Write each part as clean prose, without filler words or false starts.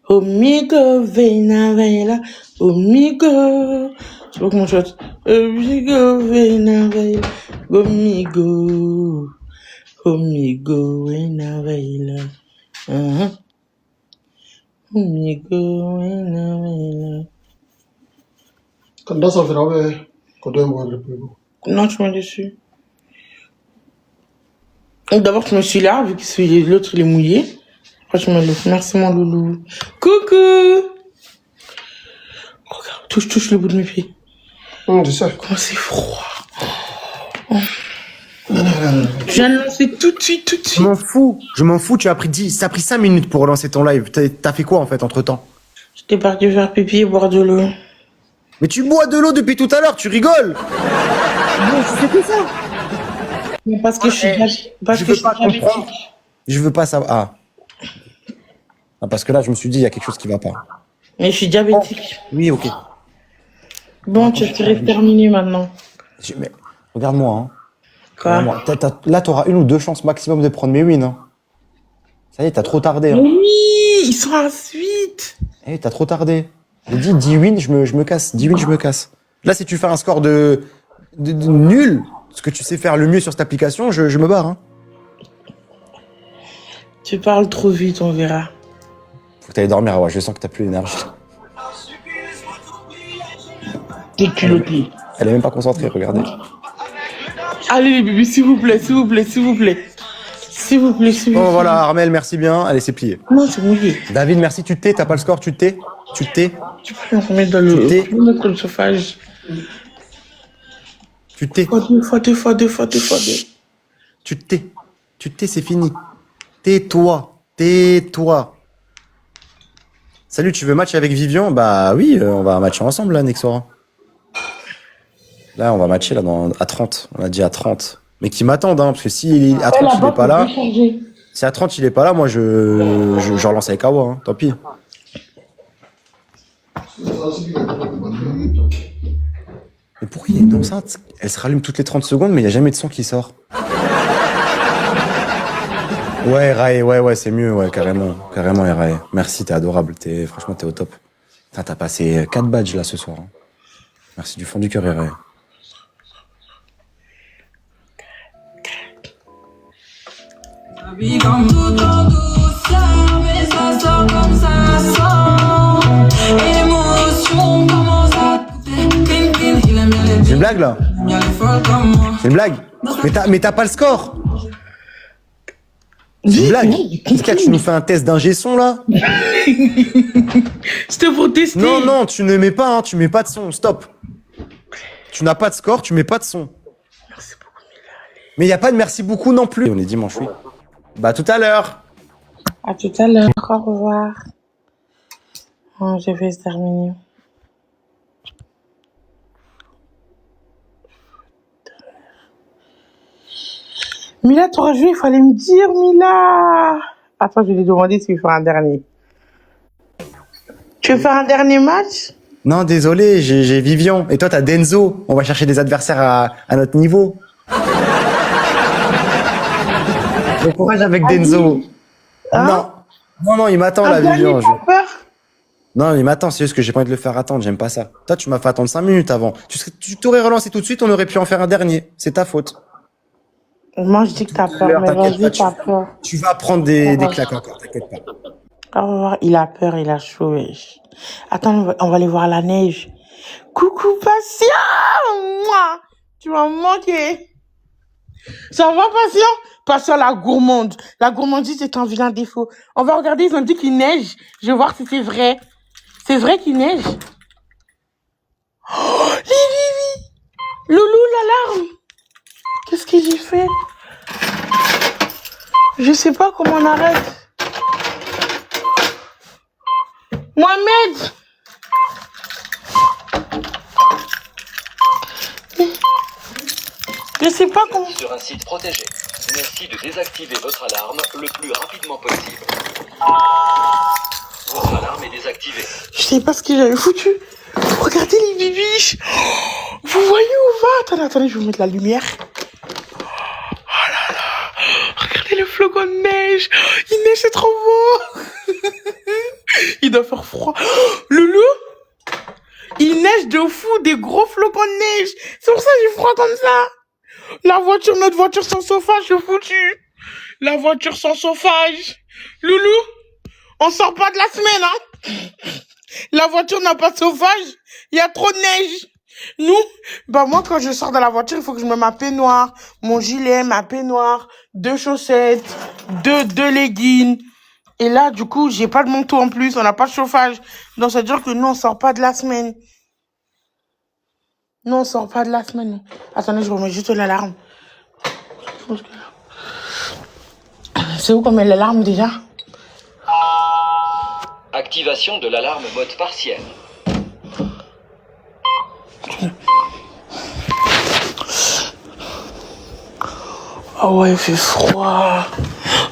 Omigo, Vena, Vela, Omigo. Je sais pas comment je chante. Omigo, Vena, Vela, Omigo. Omigo, Vena, Vela. Omigo, Vena, Vela. Kan dat al vrouw quand on voit le plus beau. Non, tu m'as déçu. D'abord, tu me suis là, vu que l'autre, il est mouillé. Après, tu m'as dit, merci, mon loulou. Coucou! Regarde, touche le bout de mes pieds. Je sais. Comment c'est froid. Je viens de lancer tout de suite. Je m'en fous, ça a pris 5 minutes pour relancer ton live. T'as fait quoi en fait entre temps? J'étais parti faire pipi et boire de l'eau. Mais tu bois de l'eau depuis tout à l'heure, tu rigoles. Bon, tu fais que ça. Mais parce que je suis diabétique. Je veux pas savoir. Ah, parce que là, je me suis dit, il y a quelque chose qui va pas. Mais je suis diabétique. Oui, ok. Bon, tu es terminé maintenant. Mais regarde-moi, hein. Quoi? Là, t'auras 1 ou 2 chances maximum de prendre mes wins, hein. Ça y est, t'as trop tardé. Hein. Oui, ils sont à 8. Eh, t'as trop tardé. J'ai dit 10 wins, je me casse. 10 wins, je me casse. Là, si tu fais un score de nul, ce que tu sais faire le mieux sur cette application, je me barre. Hein. Tu parles trop vite, on verra. Faut que t'ailles dormir, ouais, je sens que t'as plus d'énergie. T'es culotté. Elle est même pas concentrée, regardez. Allez les bébés, s'il vous plaît. Bon voilà, Armel, merci bien. Allez, c'est plié. Non, c'est mouillé. David, merci, tu te tais, t'as pas le score, tu te tais. Tu peux me remettre dans le chauffage. Tu te tais. Fois deux. Tu te tais, c'est fini. Tais-toi. Salut, tu veux match avec Vivian? Bah oui, on va matcher ensemble là, Nexora. Là, on va matcher là à 30. On a dit à 30. Mais qui m'attendent, hein, parce que si à 30 il est pas là, si à 30 il est pas là, moi je relance avec Awa, hein, tant pis. Mais pourquoi il y a une enceinte? Elle se rallume toutes les 30 secondes, mais il n'y a jamais de son qui sort. Ouais, Rae, ouais, c'est mieux, ouais, carrément, Rae. Merci, t'es adorable, franchement, t'es au top. T'as passé 4 badges là ce soir. Hein. Merci du fond du cœur, Rae. Comme tout en douceur, mais ça sort comme ça sort. Émotion commence à couper. Il aime bien les C'est une blague là? C'est une blague? Mais t'as pas le score? C'est une blague? Qu'est-ce qu'il y a? Tu nous fais un test d'ingé son là? C'était pour tester. Non, tu ne mets pas, hein, tu mets pas de son, stop. Tu n'as pas de score, tu mets pas de son. Merci beaucoup, Mila. Mais il n'y a pas de merci beaucoup non plus. On est dimanche, oui. Bah, tout à l'heure. À tout à l'heure. Au revoir. Oh, j'ai fait se terminer. Mila, tu auras joué, il fallait me dire, Mila. Attends, je vais lui demander s'il veut faire un dernier. Tu veux faire un dernier match? Non, désolé, j'ai Vivian. Et toi, t'as Denzo. On va chercher des adversaires à notre niveau. Bon courage avec Denzo. Hein? Non, il m'attend là, Vivian. T'as peur? Non, il m'attend, c'est juste que j'ai pas envie de le faire attendre, j'aime pas ça. Toi, tu m'as fait attendre 5 minutes avant. Tu t'aurais relancé tout de suite, on aurait pu en faire un dernier. C'est ta faute. Moi, je dis que t'as peur, mais vas-y, t'as peur. Tu vas prendre des claques encore, t'inquiète pas. Au revoir. Il a peur, il a chaud. Wesh. Attends, on va aller voir la neige. Coucou, Patient! Moi, tu m'as manqué. Ça va, Patient? Patient, la gourmande. La gourmandise est un vilain défaut. On va regarder, ils ont dit qu'il neige. Je vais voir si c'est vrai. C'est vrai qu'il neige? Oh, Lili! Loulou, l'alarme! Qu'est-ce que j'ai fait? Je sais pas comment on arrête. Mohamed! Je sais pas comment... Sur un site protégé. Merci de désactiver votre alarme le plus rapidement possible. Votre alarme est désactivée. Je sais pas ce que j'avais foutu. Regardez les bibiches. Vous voyez où va? Attendez, je vais vous mettre la lumière. Oh là là. Regardez le flocon de neige. Il neige, c'est trop beau. Il doit faire froid. Loulou, il neige de fou, des gros flocons de neige. C'est pour ça que j'ai froid comme ça. Notre voiture sans chauffage, c'est foutu. La voiture sans chauffage. Loulou, on sort pas de la semaine, hein. La voiture n'a pas de chauffage. Il y a trop de neige. Nous, moi, quand je sors de la voiture, il faut que je me mette ma peignoir, mon gilet, ma peignoir, 2 chaussettes, deux leggings. Et là, du coup, j'ai pas de manteau en plus, on n'a pas de chauffage. Donc, ça veut dire que nous, on sort pas de la semaine. Non, on sort pas de la semaine. Attendez, je remets juste l'alarme. C'est où qu'on met l'alarme déjà? Activation de l'alarme mode partiel. Oh ouais, il fait froid.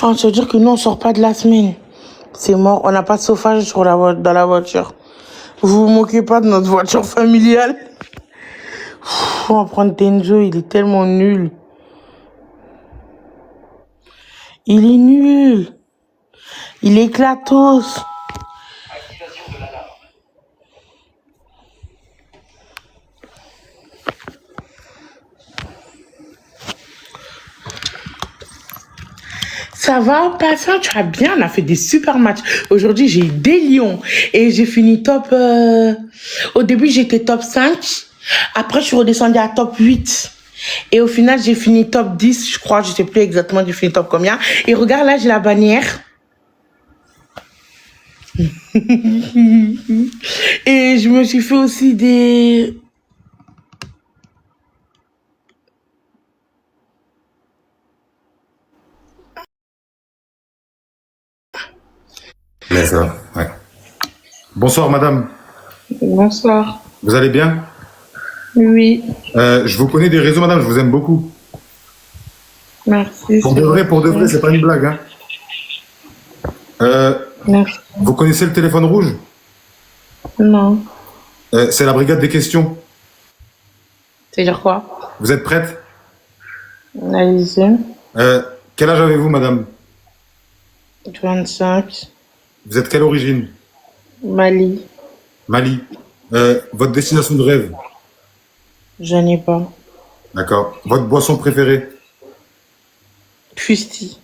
Ah, ça veut dire que nous, on sort pas de la semaine. C'est mort, on n'a pas de chauffage dans la voiture. Vous vous moquez pas de notre voiture familiale. On va prendre Tenzo, il est tellement nul. Il est nul. Il est éclatos. Activation de l'alarme. Ça va, patient, tu as bien, on a fait des super matchs. Aujourd'hui, j'ai des lions et j'ai fini top... Au début, j'étais top 5. Après, je suis redescendue à top 8. Et au final, j'ai fini top 10, je crois. Je sais plus exactement, j'ai fini top combien. Et regarde, là, j'ai la bannière. Et je me suis fait aussi des... Mais ça va, ouais. Bonsoir madame, Bonsoir. vous allez bien? Oui, Je vous connais des réseaux madame, je vous aime beaucoup. merci. Pour de vrai, c'est pas une blague. Hein. Merci. Vous connaissez le téléphone rouge? Non. C'est la brigade des questions. C'est-à-dire quoi? Vous êtes prête? Allez-y. Quel âge avez-vous madame? 25. Vous êtes quelle origine? Mali. Mali. Votre destination de rêve? J'en ai pas. D'accord. Votre boisson préférée? Fusti.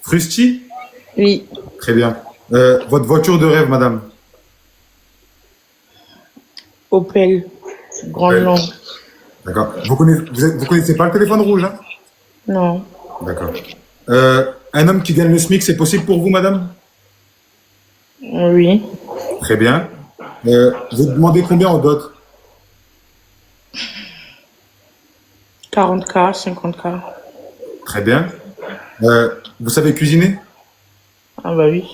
Frusti? Oui. Très bien. Votre voiture de rêve madame? Opel. Grande Ouais. langue. D'accord. Vous connaissez pas le téléphone rouge hein? Non. D'accord. Un homme qui gagne le SMIC, c'est possible pour vous, madame? Oui. Très bien. Vous demandez combien en dot? 40K, 50K. Très bien. Vous savez cuisiner? Ah bah oui.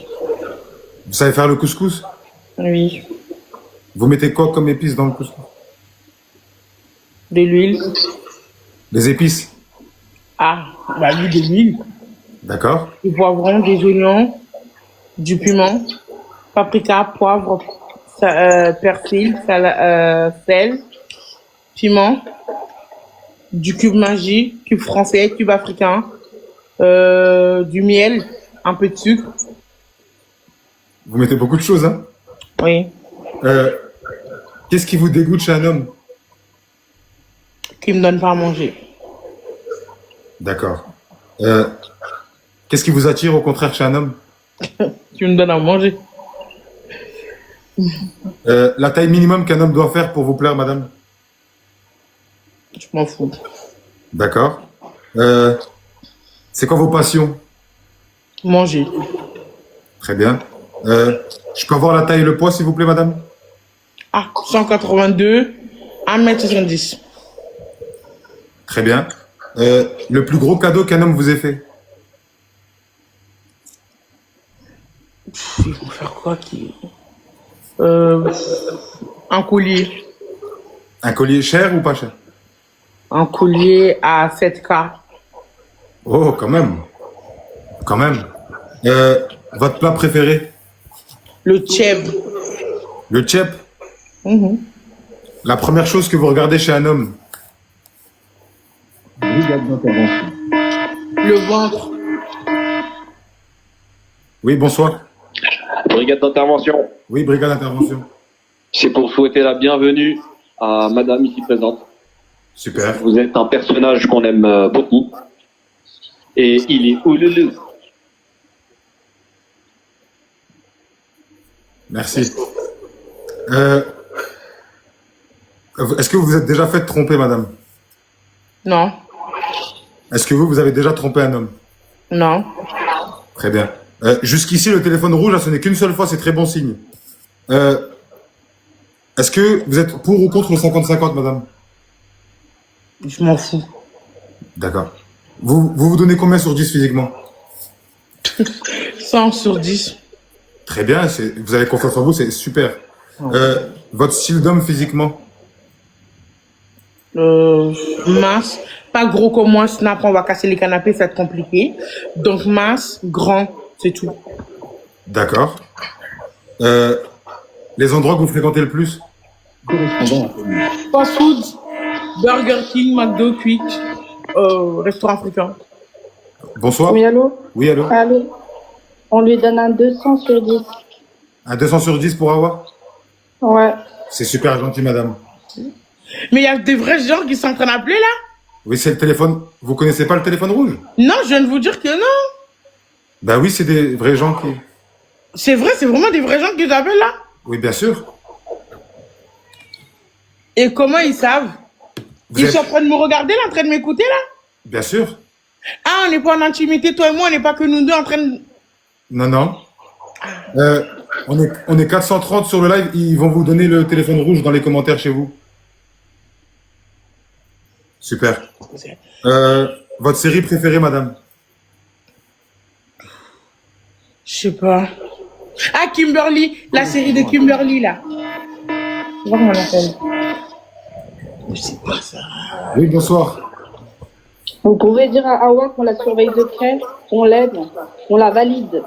Vous savez faire le couscous? Oui. Vous mettez quoi comme épices dans le couscous? De l'huile. Des épices? Ah, bah oui, de l'huile. D'accord. Du poivron, des oignons, du piment, paprika, poivre, persil, sel, piment, du cube magie, cube français, cube africain, du miel, un peu de sucre. Vous mettez beaucoup de choses, hein? Oui. Qu'est-ce qui vous dégoûte chez un homme? Qui me donne pas à manger. D'accord. Qu'est-ce qui vous attire au contraire chez un homme? Qui me donne à manger. La taille minimum qu'un homme doit faire pour vous plaire, madame? Je m'en fous. D'accord. C'est quoi vos passions? Manger. Très bien. Je peux avoir la taille et le poids, s'il vous plaît, madame? Ah, 182, 1m70. Très bien. Le plus gros cadeau qu'un homme vous ait fait? Ils vont faire quoi qui... un collier. Un collier cher ou pas cher? Un collier à 7K. Oh, quand même. Quand même. Votre plat préféré? Le tchèb. Le tchèp? La première chose que vous regardez chez un homme? Le ventre. Oui, bonsoir. Brigade d'intervention. Oui, brigade d'intervention. C'est pour souhaiter la bienvenue à madame ici présente. Super. Vous êtes un personnage qu'on aime beaucoup. Et il est ouloulou. Merci. Est-ce que vous vous êtes déjà fait tromper, madame? Non. Est-ce que vous avez déjà trompé un homme? Non. Très bien. Jusqu'ici, le téléphone rouge a sonné qu'une seule fois, c'est très bon signe. Est-ce que vous êtes pour ou contre le 50-50, madame? Je m'en fous. D'accord. Vous donnez combien sur 10 physiquement? 100 sur 10. Très bien, vous avez confiance en vous, c'est super. Votre style d'homme physiquement? Mince. Pas gros comme moi, sinon après on va casser les canapés, ça va être compliqué. Donc mince, grand, c'est tout. D'accord. Les endroits que vous fréquentez le plus? Fast food, Burger King, McDo, Quick, restaurant africain. Bonsoir. Oui, allô? Oui, allô? Allô? On lui donne un 200 sur 10. Un 200 sur 10 pour avoir? Ouais. C'est super gentil, madame. Mais il y a des vrais gens qui sont en train d'appeler là? Oui, c'est le téléphone. Vous connaissez pas le téléphone rouge? Non, je viens de vous dire que non. Bah oui, c'est des vrais gens qui... C'est vrai, c'est vraiment des vrais gens qui appellent là? Oui, bien sûr. Et comment ils savent? Ils sont en train de me regarder là, en train de m'écouter là? Bien sûr. Ah, on n'est pas en intimité, toi et moi, on n'est pas que nous deux en train de... Non, non. On est 430 sur le live. Ils vont vous donner le téléphone rouge dans les commentaires chez vous. Super. Votre série préférée, madame? Je sais pas. Ah, Kimberly, la série de Kimberly là. Je vois comment on l'appelle. Je sais pas ça. Oui, bonsoir. Vous pouvez dire à Awa qu'on la surveille de près, qu'on l'aide, qu'on la valide. Et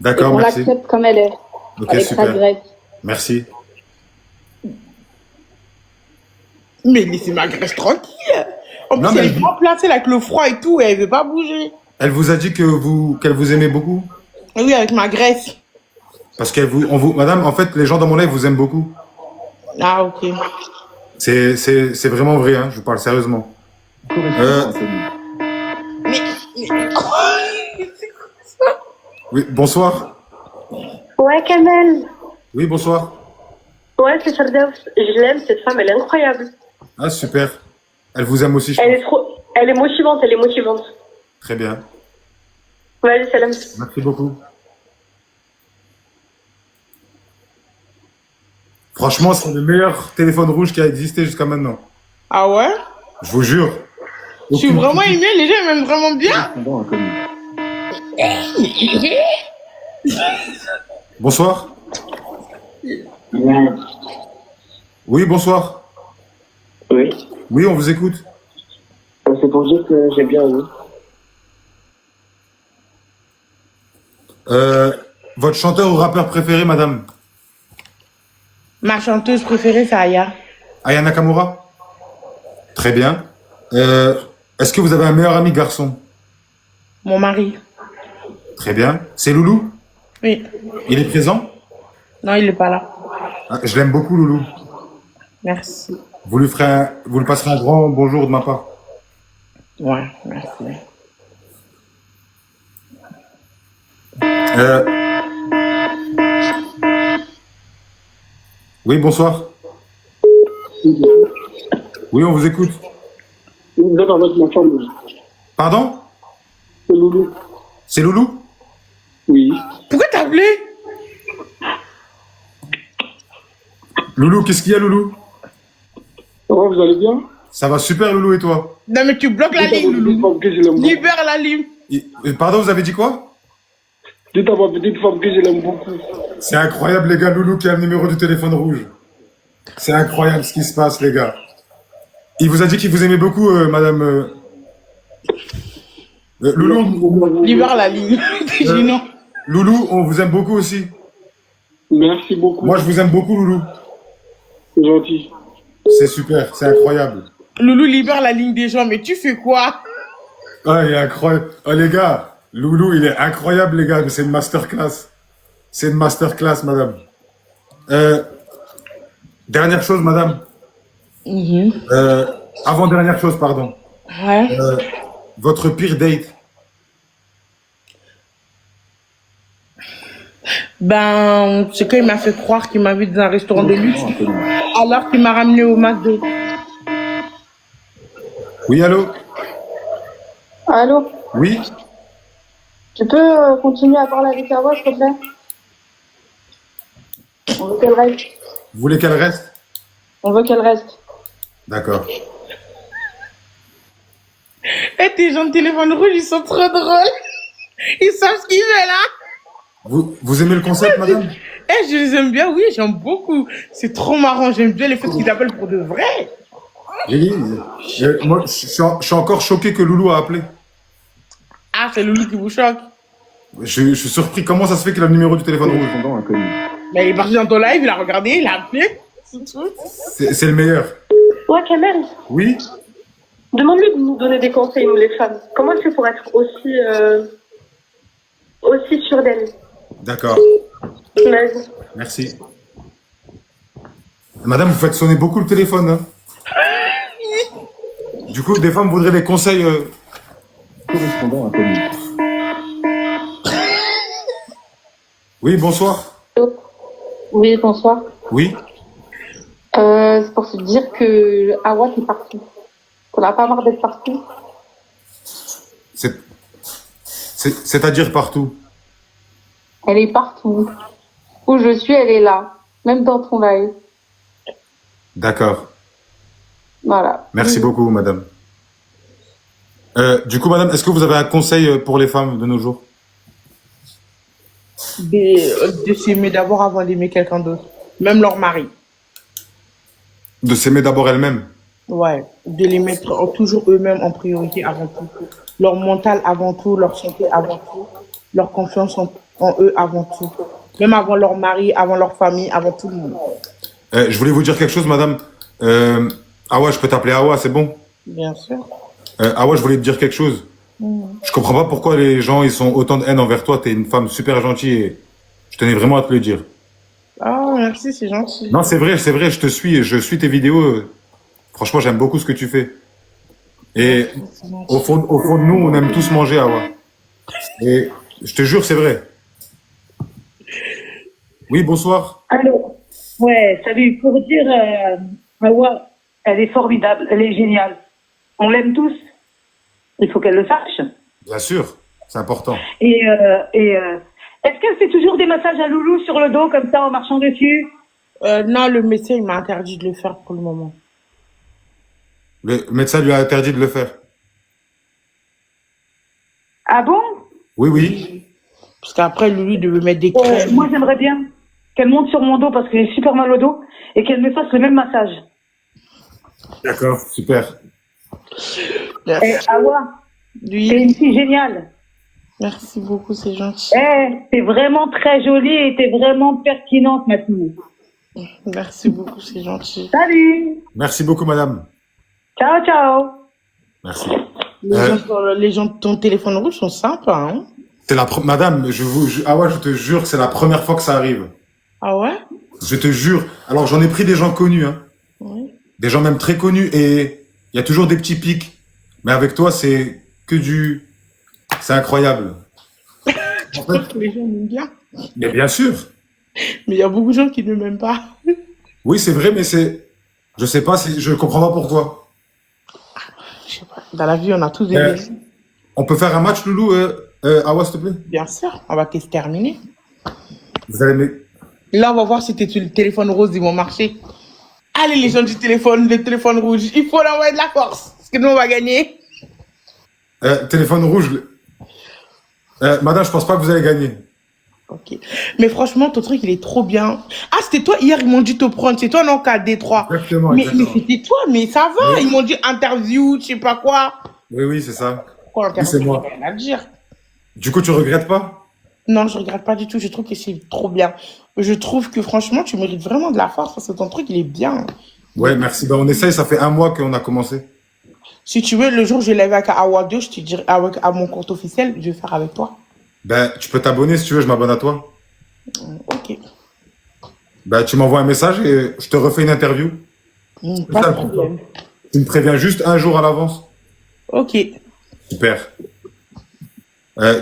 D'accord, qu'on merci. l'accepte comme elle est. Ok, avec sa super. graisse. Merci. Mais laissez ma graisse tranquille. En Non, plus, mais elle est elle- bien placée là, avec le froid et tout, et elle veut pas bouger. Elle vous a dit qu'elle vous aimait beaucoup? Oui, avec ma graisse. Parce madame, en fait, les gens dans mon live vous aiment beaucoup. Ah, ok. C'est vraiment vrai, hein, je vous parle sérieusement. Oui, bonsoir. Ouais, Kamel. Oui, bonsoir. Ouais, c'est Fardaus. Je l'aime, cette femme, elle est incroyable. Ah, super. Elle vous aime aussi, je Elle pense. est trop... Elle est motivante, elle est motivante. Très bien. Ouais, salam. Merci beaucoup. Franchement, c'est le meilleur téléphone rouge qui a existé jusqu'à maintenant. Ah ouais? Je vous jure. Je suis vraiment aimée, les gens m'aiment vraiment bien. Bonsoir. Oui, bonsoir. Oui. Oui, on vous écoute. C'est pour dire que j'ai bien aimé. Votre chanteur ou rappeur préféré, madame? Ma chanteuse préférée, c'est Aya. Aya Nakamura? Très bien. Est-ce que vous avez un meilleur ami garçon? Mon mari. Très bien. C'est Loulou? Oui. Il est présent? Non, il est pas là. Ah, je l'aime beaucoup, Loulou. Merci. Vous lui passerez un grand bonjour de ma part. Ouais, merci. Oui, bonsoir. Oui, on vous écoute. Pardon? C'est Loulou. C'est Loulou? Oui. Pourquoi t'as appelé? Loulou, qu'est-ce qu'il y a, Loulou? Comment vous allez bien? Ça va super, Loulou, et toi? Non, mais tu bloques la ligne, Loulou. Libère la ligne. Pardon, vous avez dit quoi? Dites à ma petite femme que je l'aime beaucoup. C'est incroyable, les gars, Loulou qui a le numéro du téléphone rouge. C'est incroyable ce qui se passe, les gars. Il vous a dit qu'il vous aimait beaucoup, madame... Loulou? Libère la ligne. J'ai dit non. Loulou, on vous aime beaucoup aussi. Merci beaucoup. Moi, je vous aime beaucoup, Loulou. C'est gentil. C'est super, c'est incroyable. Loulou libère la ligne des gens, mais tu fais quoi? Ah, il est incroyable. Oh, les gars, Loulou, il est incroyable, les gars. C'est une masterclass. C'est une masterclass, madame. Dernière chose, madame. Avant-dernière chose, pardon. Ouais. Votre pire date. Ben, c'est quand il m'a fait croire qu'il m'invite dans un restaurant de luxe, alors qu'il m'a ramené au McDo. Oui, allô? Allô? Oui? Tu peux continuer à parler avec Awa, s'il te plaît? On veut qu'elle reste. Vous voulez qu'elle reste? On veut qu'elle reste. D'accord. Et tes gens de téléphone rouge, ils sont trop drôles. Ils savent ce qu'ils veulent, hein. Vous aimez le concept, madame? Eh, je les aime bien, oui, j'aime beaucoup. C'est trop marrant, j'aime bien les faits qu'ils appellent pour de vrai. Moi, je suis encore choqué que Loulou a appelé. Ah, c'est Loulou qui vous choque. Je suis surpris. Comment ça se fait qu'il a le numéro du téléphone rouge? Mais il est parti dans ton live, il a regardé, il a appelé. C'est tout. C'est le meilleur. Ouais, Kamel, Oui? demande-lui de nous donner des conseils, nous les femmes. Comment elle fait pour être aussi sûre d'elle? D'accord. Vas-y. Merci. Madame, vous faites sonner beaucoup le téléphone. Hein? Du coup, des femmes voudraient des conseils. Correspondant inconnu. Oui, bonsoir. Oui, bonsoir. Oui? C'est pour te dire que Awa est partie. On n'a pas marre d'être partie. C'est-à-dire partout. Elle est partout. Où je suis, elle est là. Même dans ton live. D'accord. Voilà. Merci beaucoup, madame. Du coup, madame, est-ce que vous avez un conseil pour les femmes de nos jours? De s'aimer d'abord avant d'aimer quelqu'un d'autre. Même leur mari. De s'aimer d'abord elle-même. Ouais. De les mettre toujours eux-mêmes en priorité avant tout. Leur mental avant tout, leur santé avant tout. Leur confiance en eux avant tout. Même avant leur mari, avant leur famille, avant tout le monde. Je voulais vous dire quelque chose, madame. Awa, je peux t'appeler Awa, c'est bon? Bien sûr. Awa, je voulais te dire quelque chose. Je comprends pas pourquoi les gens ils sont autant de haine envers toi. T'es une femme super gentille et je tenais vraiment à te le dire. Ah, merci, c'est gentil. Non, c'est vrai, je te suis et je suis tes vidéos. Franchement, j'aime beaucoup ce que tu fais. Et au fond de nous, on aime tous manger, Awa. Et je te jure, c'est vrai. Oui, bonsoir. Allô. Ouais, salut. Pour dire, Awa, elle est formidable, elle est géniale. On l'aime tous. Il faut qu'elle le sache. Bien sûr, c'est important. Et est-ce qu'elle fait toujours des massages à Loulou sur le dos comme ça en marchant dessus? Non, le médecin il m'a interdit de le faire pour le moment. Le médecin lui a interdit de le faire. Ah bon? Oui, oui. Parce qu'après, lui devait mettre des crèmes. Moi, j'aimerais bien qu'elle monte sur mon dos parce que j'ai super mal au dos et qu'elle me fasse le même massage. D'accord, super. Merci. Et Awa, Oui. t'es une fille géniale. Merci beaucoup, c'est gentil. T'es vraiment très jolie et t'es vraiment pertinente maintenant. Merci beaucoup, c'est gentil. Salut. Merci beaucoup, madame. Ciao, ciao. Merci. Les gens de ton téléphone rouge sont sympas, hein? C'est madame, Awa, je te jure que c'est la première fois que ça arrive. Ah ouais? Je te jure. Alors, j'en ai pris des gens connus, hein. Oui. Des gens même très connus et il y a toujours des petits pics. Mais avec toi, c'est c'est incroyable. Tu crois que les gens m'aiment bien? Mais bien sûr. Mais il y a beaucoup de gens qui ne m'aiment pas. Oui, c'est vrai, mais je sais pas, je comprends pas pourquoi. Je sais pas. Dans la vie, on a tous des raisons. On peut faire un match, Loulou, Awa, s'il te plaît? Bien sûr, on va se terminer. Vous allez Là, on va voir si tes téléphones roses, ils vont marcher. Allez, les gens du téléphone, les téléphones rouges, il faut leur envoyer de la force. Parce que nous, on va gagner. Téléphone rouge. Madame, je pense pas que vous allez gagner. Ok. Mais franchement, ton truc, il est trop bien. Ah, c'était toi, hier, ils m'ont dit te prendre. C'est toi, non, KD3. Exactement, mais exactement. c'était toi, mais ça va. Oui. Ils m'ont dit interview, je sais pas quoi. Oui, c'est ça. Quoi, Oui, c'est moi. rien à dire. Du coup, tu regrettes pas? Non, je regrette pas du tout. Je trouve que c'est trop bien. Je trouve que franchement, tu mérites vraiment de la force parce que ton truc, il est bien. Ouais, merci. Ben, on essaye, ça fait 1 mois qu'on a commencé. Si tu veux, le jour où je lève avec Awa 2, je te dirai avec à mon compte officiel, je vais faire avec toi. Ben, tu peux t'abonner si tu veux, je m'abonne à toi. Ok. Bah, tu m'envoies un message et je te refais une interview. Pas de problème. Tu me préviens juste un jour à l'avance. Ok. Super.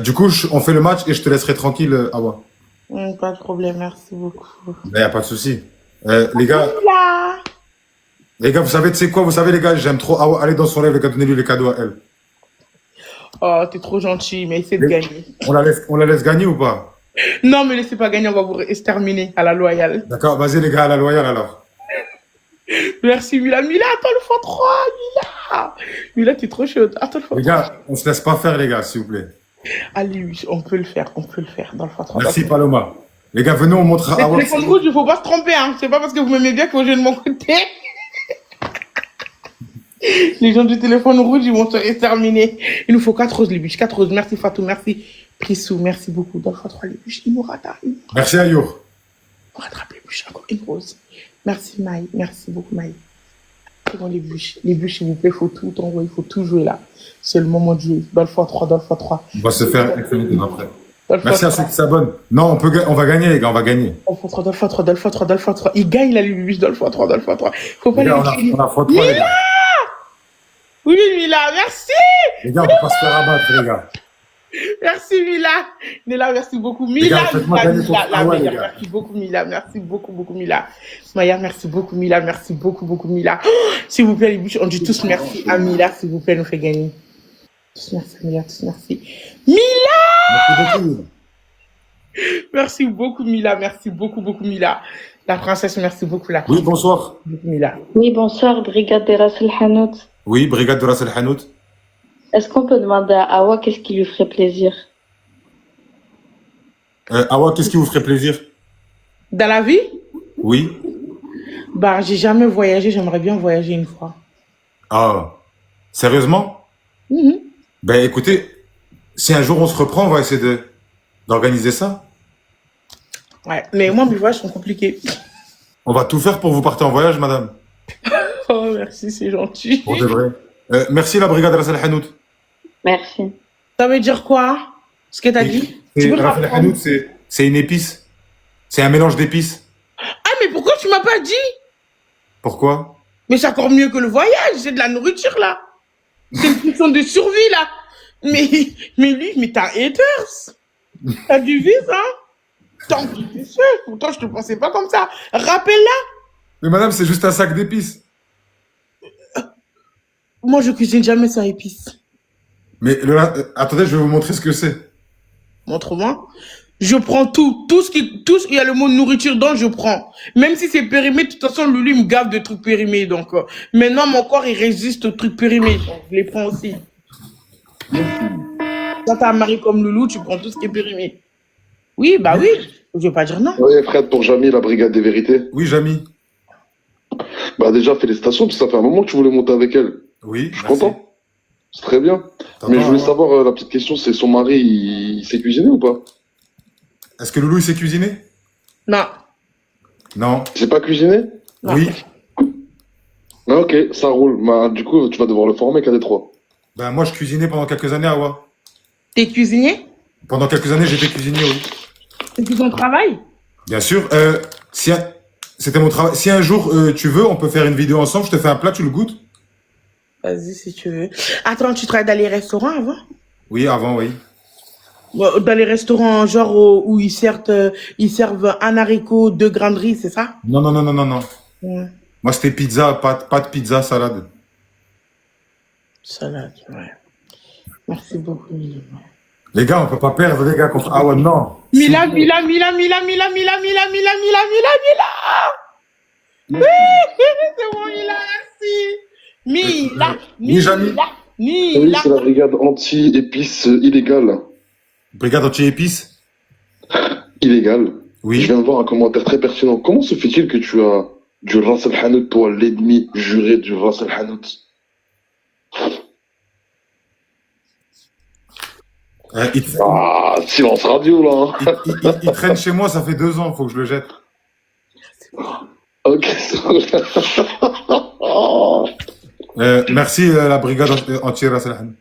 Du coup, on fait le match et je te laisserai tranquille, Awa. Pas de problème, merci beaucoup. Il n'y a pas de souci. Les gars, Là. vous savez, tu sais quoi? Vous savez, les gars, j'aime trop Awa. Allez dans son rêve et donnez-lui les cadeaux à elle. Oh, t'es trop gentil, mais essaie de gagner. On la laisse gagner ou pas? Non, mais laissez pas gagner, on va vous exterminer à la loyale. D'accord, vas-y, les gars, à la loyale alors. Merci, Mila. Mila, attends le x3, Mila. Mila, t'es trop chaude. Attends le x3. Les gars, on se laisse pas faire, les gars, s'il vous plaît. Allez, oui, on peut le faire dans le x3. Merci, Paloma. Les gars, venez, on montre à Les Awa. téléphones rouges, il faut pas se tromper, hein. C'est pas parce que vous m'aimez bien que vous jouez de mon côté. Les gens du téléphone rouge, ils vont se exterminer. Il nous faut 4 roses, les bûches. 4 roses. Merci, Fatou. Merci. Prissou, merci beaucoup. Dans le x3, les bûches. Il nous rattrape. Merci, Ayour. On rattrape les bûches. Encore une rose. Merci, Maï. Merci beaucoup, Maï. C'est bon, les bûches. Les bûches, s'il vous plaît, il faut tout envoyer. Il faut tout jouer là. C'est le moment de jouer. Dans le x3, dans le x3. On va se faire excellent après. Dans le Merci x3. à ceux qui s'abonnent. Non, on va gagner, les gars, on va gagner. Dans le x3, dans le x3, dans le x3, dans le x3. Il gagne là, les bûches, dans le x3, dans le x3. Faut pas Les les gars, laisser. on a x3, les gars. Oui, Mila, merci. Les gars, on peut pas se faire abattre, les gars. Merci, Mila. Nella, merci beaucoup. Les gars, Mila, faites-moi Mila, gagner Mila, pour la Awa, les meilleure. gars. Merci beaucoup, Mila. Merci beaucoup, beaucoup, Mila. Maya, merci beaucoup, Mila. Merci beaucoup, beaucoup, Mila. Oh, s'il vous plaît, les bouches, on dit tous merci à Mila, s'il vous plaît, nous fait gagner. Tous merci, Mila, tous merci. Mila! Merci beaucoup. Merci beaucoup, Mila. Merci beaucoup, beaucoup, Mila. La princesse, merci beaucoup, la Oui, princesse. bonsoir. Beaucoup, Mila. Oui, bonsoir, Brigade des Ras El Hanout. Oui, brigade de Ras El Hanout. Est-ce qu'on peut demander à Awa qu'est-ce qui lui ferait plaisir? Awa, qu'est-ce qui vous ferait plaisir? Dans la vie? Oui. Bah, j'ai jamais voyagé. J'aimerais bien voyager une fois. Ah, sérieusement? Mhm. Ben, écoutez, si un jour on se reprend, on va essayer d'organiser ça. Ouais, mais moi, mes voyages sont compliqués. On va tout faire pour vous partir en voyage, madame. Oh, merci, c'est gentil. Pour de vrai. Merci, la brigade Ras El Hanout. Merci. Ça veut dire quoi? Ce que t'as dit? Tu peux me Ras El rapprendre? Hanout, c'est une épice. C'est un mélange d'épices. Ah, mais pourquoi tu m'as pas dit? Pourquoi? Mais c'est encore mieux que le voyage, c'est de la nourriture, là. C'est une question de survie, là. Mais lui, mais t'as haters. T'as du vice, hein? Tant pis, c'est sûr. Pourtant, je te pensais pas comme ça. Rappelle-la. Mais madame, c'est juste un sac d'épices. Moi, je cuisine jamais sans épices. Mais attendez, je vais vous montrer ce que c'est. Montre-moi. Je prends tout. Tout ce il y a le mot nourriture dedans, je prends. Même si c'est périmé, de toute façon, Loulou, il me gave de trucs périmés. Donc, maintenant, mon corps, il résiste aux trucs périmés. Donc, je les prends aussi. Quand t'as un mari comme Loulou, tu prends tout ce qui est périmé. Oui, bah oui. Je vais pas dire non. Oui, Fred, pour Jamy, la brigade des vérités. Oui, Jamy. Bah déjà, félicitations, parce que ça fait un moment que tu voulais monter avec elle. Oui, Je suis merci. content. C'est très bien. Mais je voulais savoir, la petite question, c'est son mari, il sait cuisiner ou pas? Est-ce que Loulou, il sait cuisiner? Non. Non. Il sait pas cuisiner? Non. Oui. Ah, ok, ça roule. Bah, du coup, tu vas devoir le former, KD3. Ben, moi, je cuisinais pendant quelques années, Awa. T'es cuisinier? Pendant quelques années, j'étais cuisinier, oui. C'est ton travail? Bien sûr. C'était mon travail. Si un jour, tu veux, on peut faire une vidéo ensemble. Je te fais un plat, tu le goûtes? Vas-y, si tu veux. Attends, tu travailles dans les restaurants avant? Oui, avant, oui. Dans les restaurants, genre, où ils servent un haricot, 2 grains de riz, c'est ça? Non, non, non, non, non, non. Ouais. Moi, c'était pizza, pâte pizza, salade. Salade, ouais. Merci beaucoup, Mila. Les gars, on peut pas perdre, les gars, contre Awa, non. Mila. Oui, c'est bon, Mila, merci. Mila. Oui, Jamy. Oui, c'est la brigade anti-épices illégale. Brigade anti-épices? Illégale. Oui. Je viens de voir un commentaire très pertinent. Comment se fait-il que tu as du Ras El Hanout, toi, l'ennemi juré du Ras El Hanout? Ah, silence radio, là. Hein. Il traîne chez moi, ça fait 2 ans, faut que je le jette. Ok. Merci, la brigade anti-Ras El Hanout.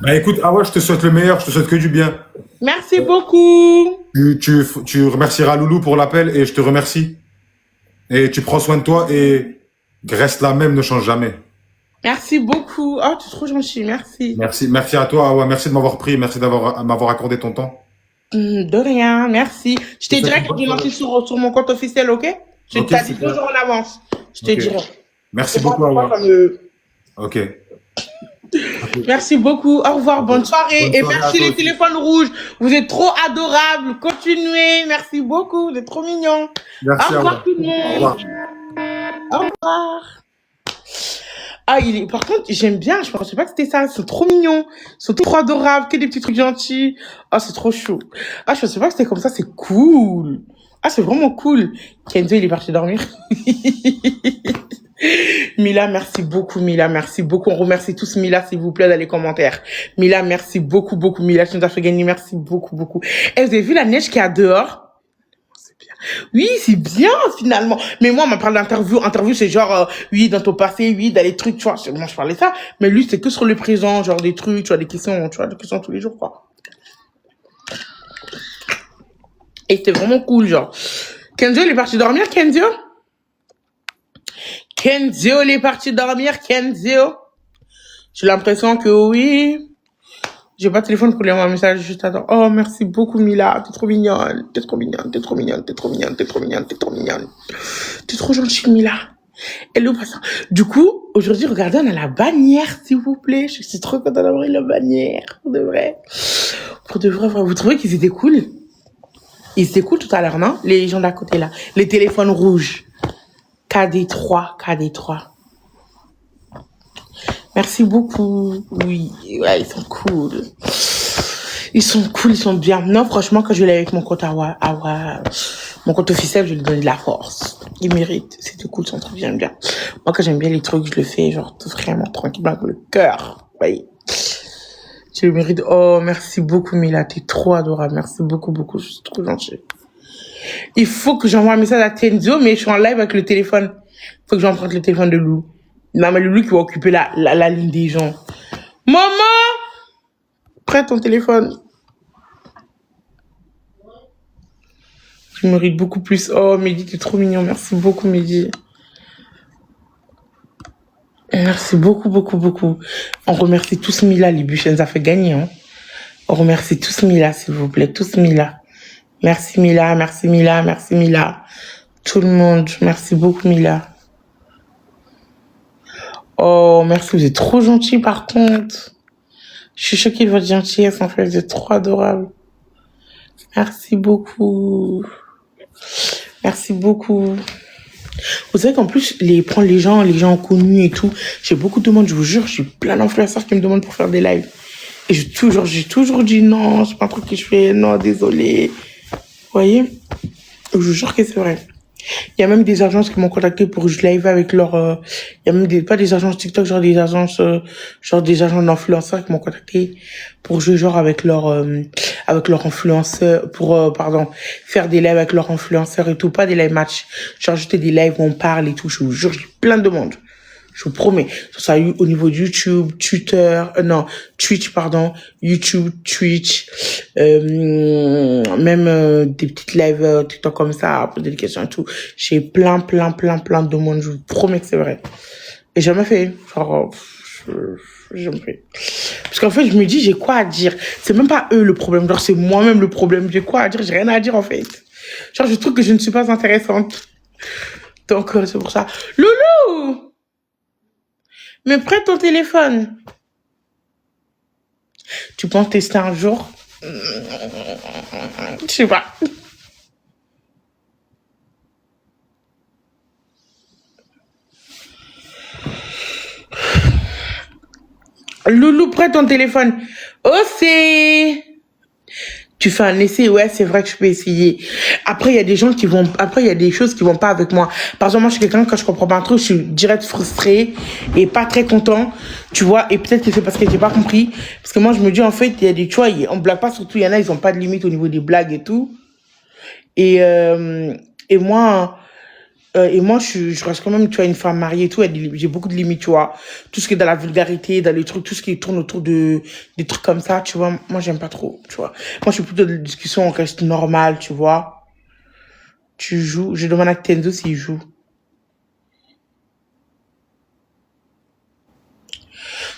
Bah écoute, Awa, je te souhaite le meilleur, je te souhaite que du bien. Merci beaucoup. Tu remercieras Loulou pour l'appel et je te remercie. Et tu prends soin de toi et reste la même, ne change jamais. Merci beaucoup. Oh, tu es trop gentil. Merci. Merci à toi, Awa. Merci de m'avoir pris. Merci m'avoir accordé ton temps. De rien. Merci. Je te dirai quand je lance sur mon compte officiel, ok? Je Ok, t'ai dit super. 2 jours en avance. Je te Ok. dirai. Merci C'est beaucoup, pas Awa. comme le- Ok. Merci beaucoup. Au revoir. Bonne soirée. Bonne Et soirée à merci toi les aussi. téléphones rouges. Vous êtes trop adorables. Continuez. Merci beaucoup. Vous êtes trop mignons. Merci, Au revoir Awa. tout le Au monde. revoir. Au revoir. Ah, par contre, j'aime bien. Je pensais pas que c'était ça. Ils sont trop mignons. Ils sont trop adorables. Que des petits trucs gentils. Ah, c'est trop chou. Ah, je pensais pas que c'était comme ça. C'est cool. Ah, c'est vraiment cool. Kenzo, il est parti dormir. Mila, merci beaucoup. Mila, merci beaucoup. On remercie tous Mila, s'il vous plaît, dans les commentaires. Mila, merci beaucoup, beaucoup. Mila, tu nous as fait gagner. Merci beaucoup, beaucoup. Et vous avez vu la neige qu'il y a dehors? Oui, c'est bien, finalement. Mais moi, on m'a parlé d'interview. Interview, c'est genre, oui, dans ton passé, oui, dans les trucs, tu vois. Moi, je parlais ça. Mais lui, c'est que sur le présent, genre des trucs, tu vois, des questions, tous les jours, quoi. Et c'était vraiment cool, genre. Kenzo, il est parti dormir, Kenzo? Kenzo, il est parti dormir, Kenzo? J'ai l'impression que oui. J'ai pas de téléphone pour lui envoyer un message, juste attends. Oh, merci beaucoup, Mila. T'es trop mignonne. T'es trop mignonne. T'es trop mignonne. T'es trop mignonne. T'es trop mignonne. T'es trop mignonne. T'es trop gentille, Mila. Hello, passant. Du coup, aujourd'hui, regardez, on a la bannière, s'il vous plaît. Je suis trop contente d'avoir la bannière. Pour de vrai. Pour de vrai, vous trouvez qu'ils étaient cool? Ils étaient cool tout à l'heure, non? Les gens d'à côté, là. Les téléphones rouges. KD3. Merci beaucoup. Oui, ouais, ils sont cool. Ils sont cool, ils sont bien. Non, franchement, quand je l'ai avec mon compte mon compte officiel, je lui donne de la force. Ils méritent. C'était cool, ils sont trop bien. Moi, quand j'aime bien les trucs, je le fais, genre, vraiment tranquille, avec le cœur. Oui. Tu le mérites. Oh, merci beaucoup, Mila. T'es trop adorable. Merci beaucoup, beaucoup. Je suis trop gentille. Il faut que j'envoie un message à Tenzo, mais je suis en live avec le téléphone. Il faut que j'emprunte le téléphone de Lou. Non, mais Loulou qui va occuper la ligne des gens. Maman! Prête ton téléphone. Tu mérites beaucoup plus. Oh, Mehdi, t'es trop mignon. Merci beaucoup, Mehdi. Merci beaucoup, beaucoup, beaucoup. On remercie tous Mila, les bûches, elle nous a fait gagner. Hein. On remercie tous Mila, s'il vous plaît. Tous Mila. Merci Mila, merci Mila, merci Mila. Tout le monde, merci beaucoup Mila. Oh, merci, vous êtes trop gentils par contre. Je suis choquée de votre gentillesse, en fait, vous êtes trop adorable. Merci beaucoup. Merci beaucoup. Vous savez qu'en plus, prendre les gens connus et tout, j'ai beaucoup de demandes, je vous jure, j'ai plein d'influenceurs qui me demandent pour faire des lives. Et j'ai toujours dit non, c'est pas un truc que je fais, non, désolé. Vous voyez? Je vous jure que c'est vrai. Il y a même des agences qui m'ont contacté pour que je live avec leur, il y a même pas des agences TikTok, genre des agences d'influenceurs qui m'ont contacté pour jouer genre avec leur influenceur, pour, faire des lives avec leurs influenceurs et tout, pas des live match. Genre, ajouter des lives où on parle et tout, je vous jure, j'ai plein de demandes. Je vous promets. Ça a eu au niveau de YouTube, Twitch, YouTube, Twitch, même des petites lives TikTok comme ça, poser des questions et tout. J'ai plein de demandes. Je vous promets que c'est vrai. Et jamais fait. Genre, jamais fait. Parce qu'en fait, je me dis, j'ai quoi à dire. C'est même pas eux le problème. Genre, c'est moi-même le problème. J'ai quoi à dire? J'ai rien à dire en fait. Genre, je trouve que je ne suis pas intéressante. Donc, c'est pour ça. Loulou! Mais prête ton téléphone. Tu penses tester un jour? Je sais pas. Loulou, prête ton téléphone. Oh, c'est... Tu fais un essai, ouais, c'est vrai que je peux essayer. Après, il y a des choses qui vont pas avec moi. Par exemple, moi, je suis quelqu'un, quand je comprends pas un truc, je suis direct frustrée et pas très content, tu vois, et peut-être que c'est parce que j'ai pas compris. Parce que moi, je me dis, en fait, il y a des, tu vois, on blague pas, surtout, il y en a, ils ont pas de limite au niveau des blagues et tout. Et moi, Et moi, je reste quand même, tu vois, une femme mariée et tout. J'ai beaucoup de limites, tu vois. Tout ce qui est dans la vulgarité, dans les trucs, tout ce qui tourne autour des trucs comme ça, tu vois. Moi, j'aime pas trop, tu vois. Moi, je suis plutôt dans des discussions, on reste normal, tu vois. Tu joues. Je demande à Tenzo s'il joue.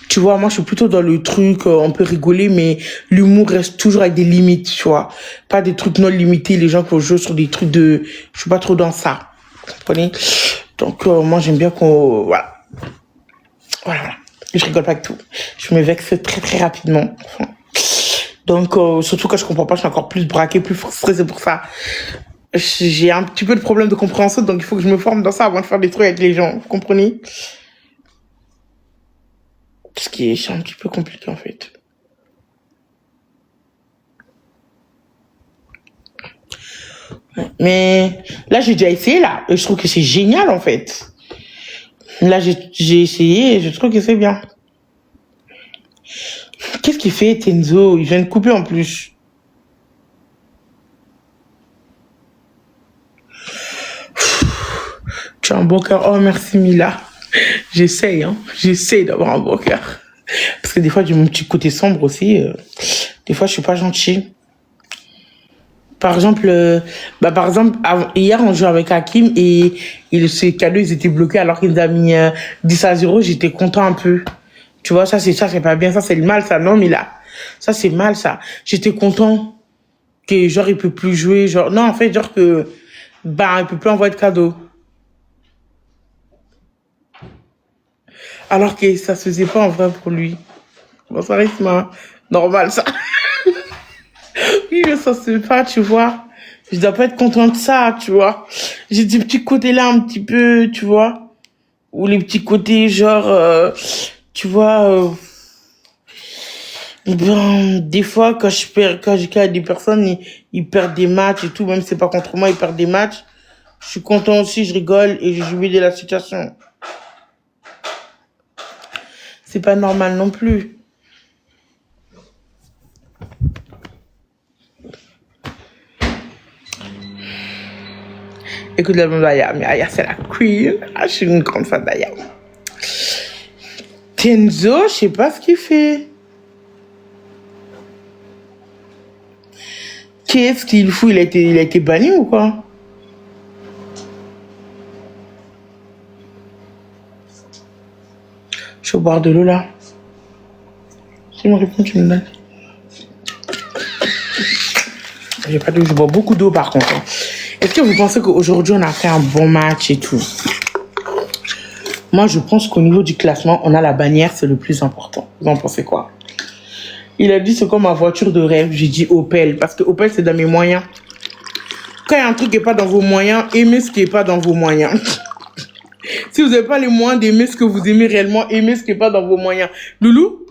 Tu vois, moi, je suis plutôt dans le truc, on peut rigoler, mais l'humour reste toujours avec des limites, tu vois. Pas des trucs non limités, les gens qui vont jouer sur des trucs de... Je suis pas trop dans ça. Vous comprenez? Donc, moi, j'aime bien qu'on... Voilà. Voilà. Je rigole pas avec tout. Je me vexe très, très rapidement. Donc, surtout quand je comprends pas, je suis encore plus braquée, plus stressée pour ça. J'ai un petit peu de problème de compréhension, donc il faut que je me forme dans ça avant de faire des trucs avec les gens. Vous comprenez? Ce qui est un petit peu compliqué, en fait. Mais là, j'ai déjà essayé, là. Et je trouve que c'est génial, en fait. Là, j'ai essayé et je trouve que c'est bien. Qu'est-ce qu'il fait, Tenzo? Il vient de couper en plus. Tu as un bon cœur. Oh, merci, Mila. J'essaye, hein. J'essaye d'avoir un bon cœur. Parce que des fois, j'ai mon petit côté sombre aussi. Des fois, je suis pas gentille. Par exemple, hier, on jouait avec Hakim et ces cadeaux, ils étaient bloqués alors qu'il nous a mis 10 à 0. J'étais content un peu. Tu vois, ça, c'est pas bien. Ça, c'est le mal, ça. Non, mais là, ça, c'est mal, ça. J'étais content que, genre, il peut plus jouer. Genre, non, en fait, genre que, il peut plus envoyer de cadeaux. Alors que ça se faisait pas en vrai pour lui. Bon, ça reste normal, ça. Oui, mais ça se fait pas, tu vois. Je dois pas être contente de ça, tu vois. J'ai des petits côtés là un petit peu, tu vois. Ou les petits côtés genre, tu vois, des fois quand j'ai des personnes, ils perdent des matchs et tout, même si c'est pas contre moi, ils perdent des matchs. Je suis content aussi, je rigole et je jouis de la situation. C'est pas normal non plus. Écoute la Aya, mais Aya c'est la queen. Ah, je suis une grande fan d'Aya. Tenzo, je sais pas ce qu'il fait. Qu'est-ce qu'il fout? Il a été banni ou quoi? Je vais boire de l'eau là. Si me réponds, tu me donnes. J'ai pas d'eau, je bois beaucoup d'eau par contre. Est-ce que vous pensez qu'aujourd'hui on a fait un bon match et tout? Moi je pense qu'au niveau du classement, on a la bannière, c'est le plus important. Vous en pensez quoi? Il a dit c'est comme ma voiture de rêve. J'ai dit Opel, parce que Opel c'est dans mes moyens. Quand il y a un truc qui n'est pas dans vos moyens, aimez ce qui n'est pas dans vos moyens. Si vous n'avez pas les moyens d'aimer ce que vous aimez réellement, aimez ce qui n'est pas dans vos moyens. Loulou,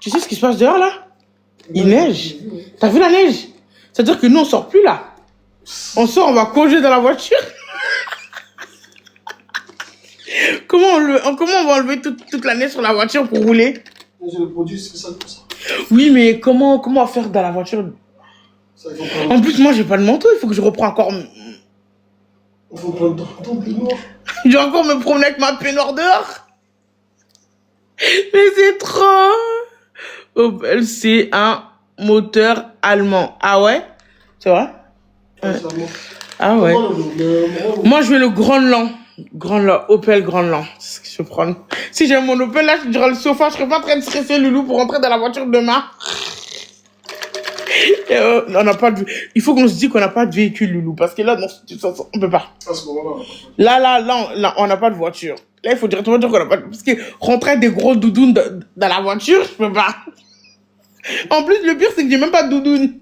tu sais ce qui se passe dehors là? Il neige. T'as vu la neige? C'est-à-dire que nous on sort plus là. On sort, on va congeler dans la voiture. Comment on va enlever toute la neige sur la voiture pour rouler? C'est le produit, c'est ça comme ça. Oui, mais comment faire dans la voiture? Ça, il faut En plus, moi j'ai pas de manteau, il faut que je reprends encore. Il faut prendre ton peignoir. Je vais encore me promener avec ma peignoir dehors. Mais c'est trop. Opel, c'est un moteur allemand. Ah ouais? Tu vois? Ouais. Ah ouais. Moi, je veux le Grandland. Opel Grandland. C'est ce que je vais prendre. Si j'ai mon Opel, là, je dirais le sofa. Je serais pas en train de stresser Loulou pour rentrer dans la voiture demain. Et, on n'a pas de... Il faut qu'on se dise qu'on n'a pas de véhicule, Loulou. Parce que là, non, on peut pas. Là, on n'a pas de voiture. Là, il faut directement dire qu'on n'a pas de... Parce que rentrer des gros doudounes dans la voiture, je peux pas. En plus, le pire, c'est que j'ai même pas de doudoune.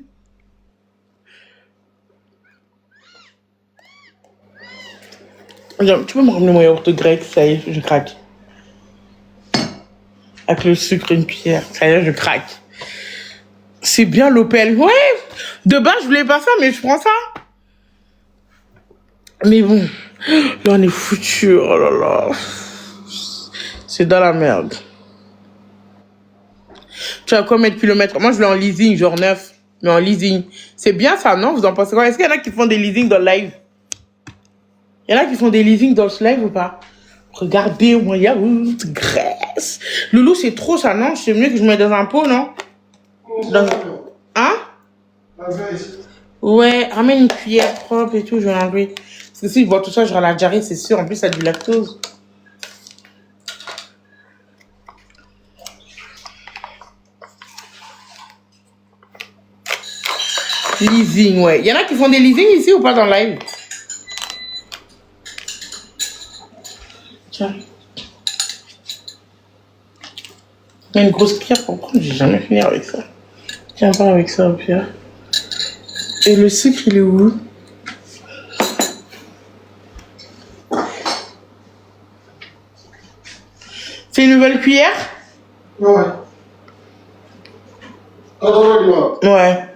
Tu peux me ramener mon yaourt grec, ça y est, je craque. Avec le sucre et une cuillère, ça y est, je craque. C'est bien l'Opel. Ouais, de base, je voulais pas ça, mais je prends ça. Mais bon, là, on est foutu. Oh là là. C'est dans la merde. Tu as combien de kilomètres? Moi, je l'ai en leasing, genre 9. Mais en leasing. C'est bien ça, non? Vous en pensez quoi? Est-ce qu'il y en a qui font des leasing dans le live? Il y en a qui font des leasing dans ce live ou pas? Regardez, moi, yaourt, graisse. Loulou, c'est trop ça, non? C'est mieux que je mette dans un pot, non? Dans... Hein? Ouais, ramène une cuillère propre et tout, je vais l'enlever. Parce que si je bois tout ça, j'aurai la diarrhée, c'est sûr. En plus, ça a du lactose. Leasing, ouais. Il y en a qui font des leasing ici ou pas dans le live? Tiens. Il y a une grosse pierre pour prendre, j'ai jamais fini avec ça. Tiens, pas avec ça, pierre. Et le sucre, il est où? C'est une nouvelle cuillère? Ouais. Ouais.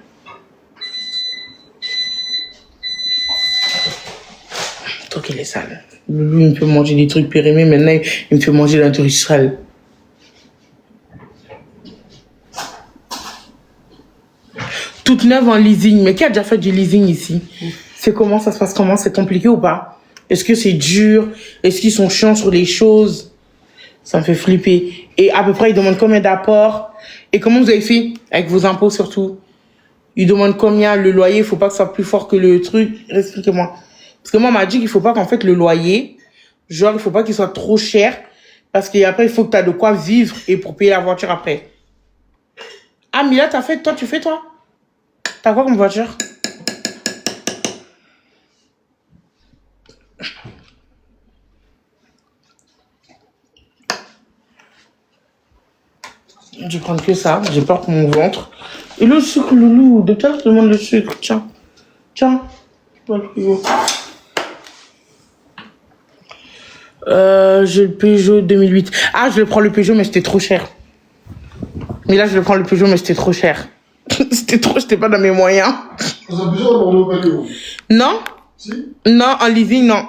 Toi qu'il est sale. Lui, il me fait manger des trucs périmés, maintenant, il me fait manger d'un truc sale. Toute neuve en leasing. Mais qui a déjà fait du leasing ici? C'est comment? Ça se passe comment? C'est compliqué ou pas? Est-ce que c'est dur? Est-ce qu'ils sont chiants sur les choses? Ça me fait flipper. Et à peu près, ils demandent combien d'apports? Et comment vous avez fait? Avec vos impôts surtout? Ils demandent combien le loyer? Il faut pas que ce soit plus fort que le truc. Expliquez-moi. Parce que moi, on m'a dit qu'il faut pas qu'en fait le loyer, genre, il faut pas qu'il soit trop cher. Parce qu'après, il faut que tu as de quoi vivre et pour payer la voiture après. Ah, Mila, t'as fait? Toi, tu fais, toi? T'as quoi comme voiture? Je vais prendre que ça. J'ai peur pour mon ventre. Et le sucre, Loulou. De tout à l'heure, je demande le sucre. Tiens. Tiens. J'ai le Peugeot 2008. Ah, je vais prendre le Peugeot, mais c'était trop cher. Mais là, je vais prendre le Peugeot, mais c'était trop cher. J'étais pas dans mes moyens. Non? Si? Non, en leasing, non.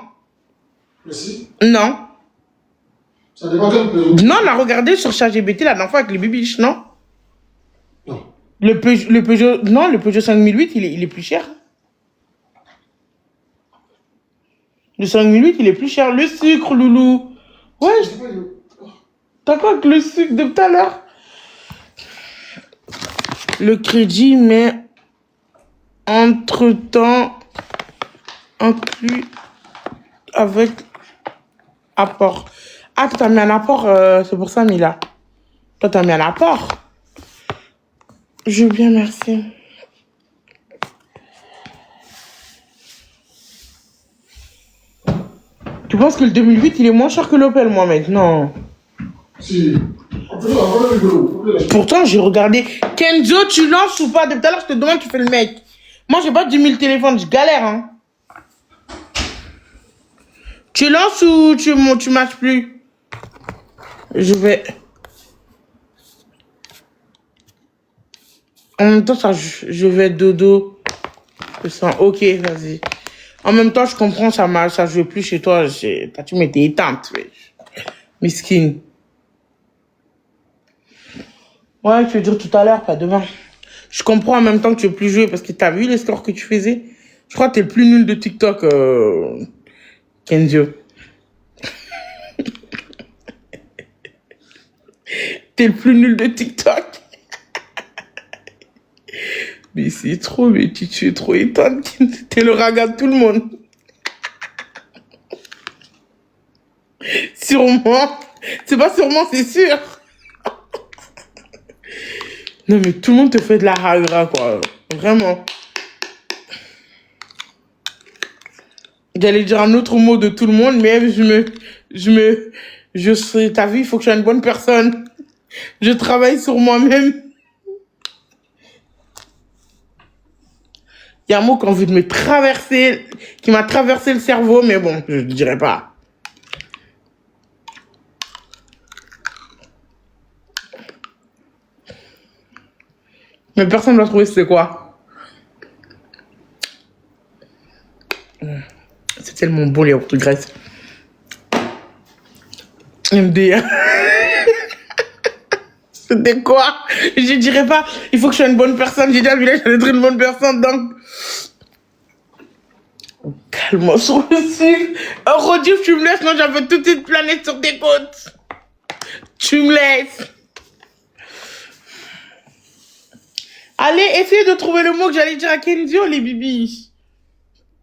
Mais si? Non. Ça dépend quel Peugeot. Non, on a regardé sur ChatGPT la dernière fois avec les bibiches, non? Non. Le Peugeot, non, le Peugeot 5008, il est plus cher. Le 5008, il est plus cher. Le sucre, Loulou. Ouais. T'as quoi avec le sucre de tout à l'heure? Le crédit, mais entre-temps, inclus avec apport. Ah, toi, t'as mis un apport, c'est pour ça, Mila. Toi, t'as mis un apport. Je veux bien, merci. Tu penses que le 2008, il est moins cher que l'Opel, Mohamed? Non. Si. Pourtant, j'ai regardé. Kenzo, tu lances ou pas? Depuis tout à l'heure, je te demande, tu fais le mec. Moi, j'ai pas 10 000 téléphones, je galère, hein. Tu lances ou tu marches plus? Je vais... En même temps, ça, je vais dodo. Ok, vas-y. En même temps, je comprends, ça joue plus chez toi. Tu m'étais éteinte. Miskine. Ouais, tu veux dire tout à l'heure, pas demain. Je comprends en même temps que tu veux plus jouer parce que t'as vu les scores que tu faisais. Je crois que t'es le plus nul de TikTok, Kenzo. T'es le plus nul de TikTok. Mais c'est trop, mais tu es trop étonne. T'es le raga de tout le monde. Sûrement. C'est pas sûrement, c'est sûr. Non, mais tout le monde te fait de la ragra, quoi. Vraiment. J'allais dire un autre mot de tout le monde, mais t'as vu, il faut que je sois une bonne personne. Je travaille sur moi-même. Il y a un mot qui a envie de me traverser, qui m'a traversé le cerveau, mais bon, je ne dirais pas. Mais personne ne va trouver c'est quoi. C'est tellement bon les yaourts de Grèce. MD. C'était quoi? Je dirais pas, il faut que je sois une bonne personne. J'ai dit à Village, je vais être une bonne personne, donc... Calme-moi sur le ciel. Rodif, tu me laisses, non, j'avais toute une planète sur tes côtes. Tu me laisses. Allez, essayez de trouver le mot que j'allais dire à Kenzo, les bibis.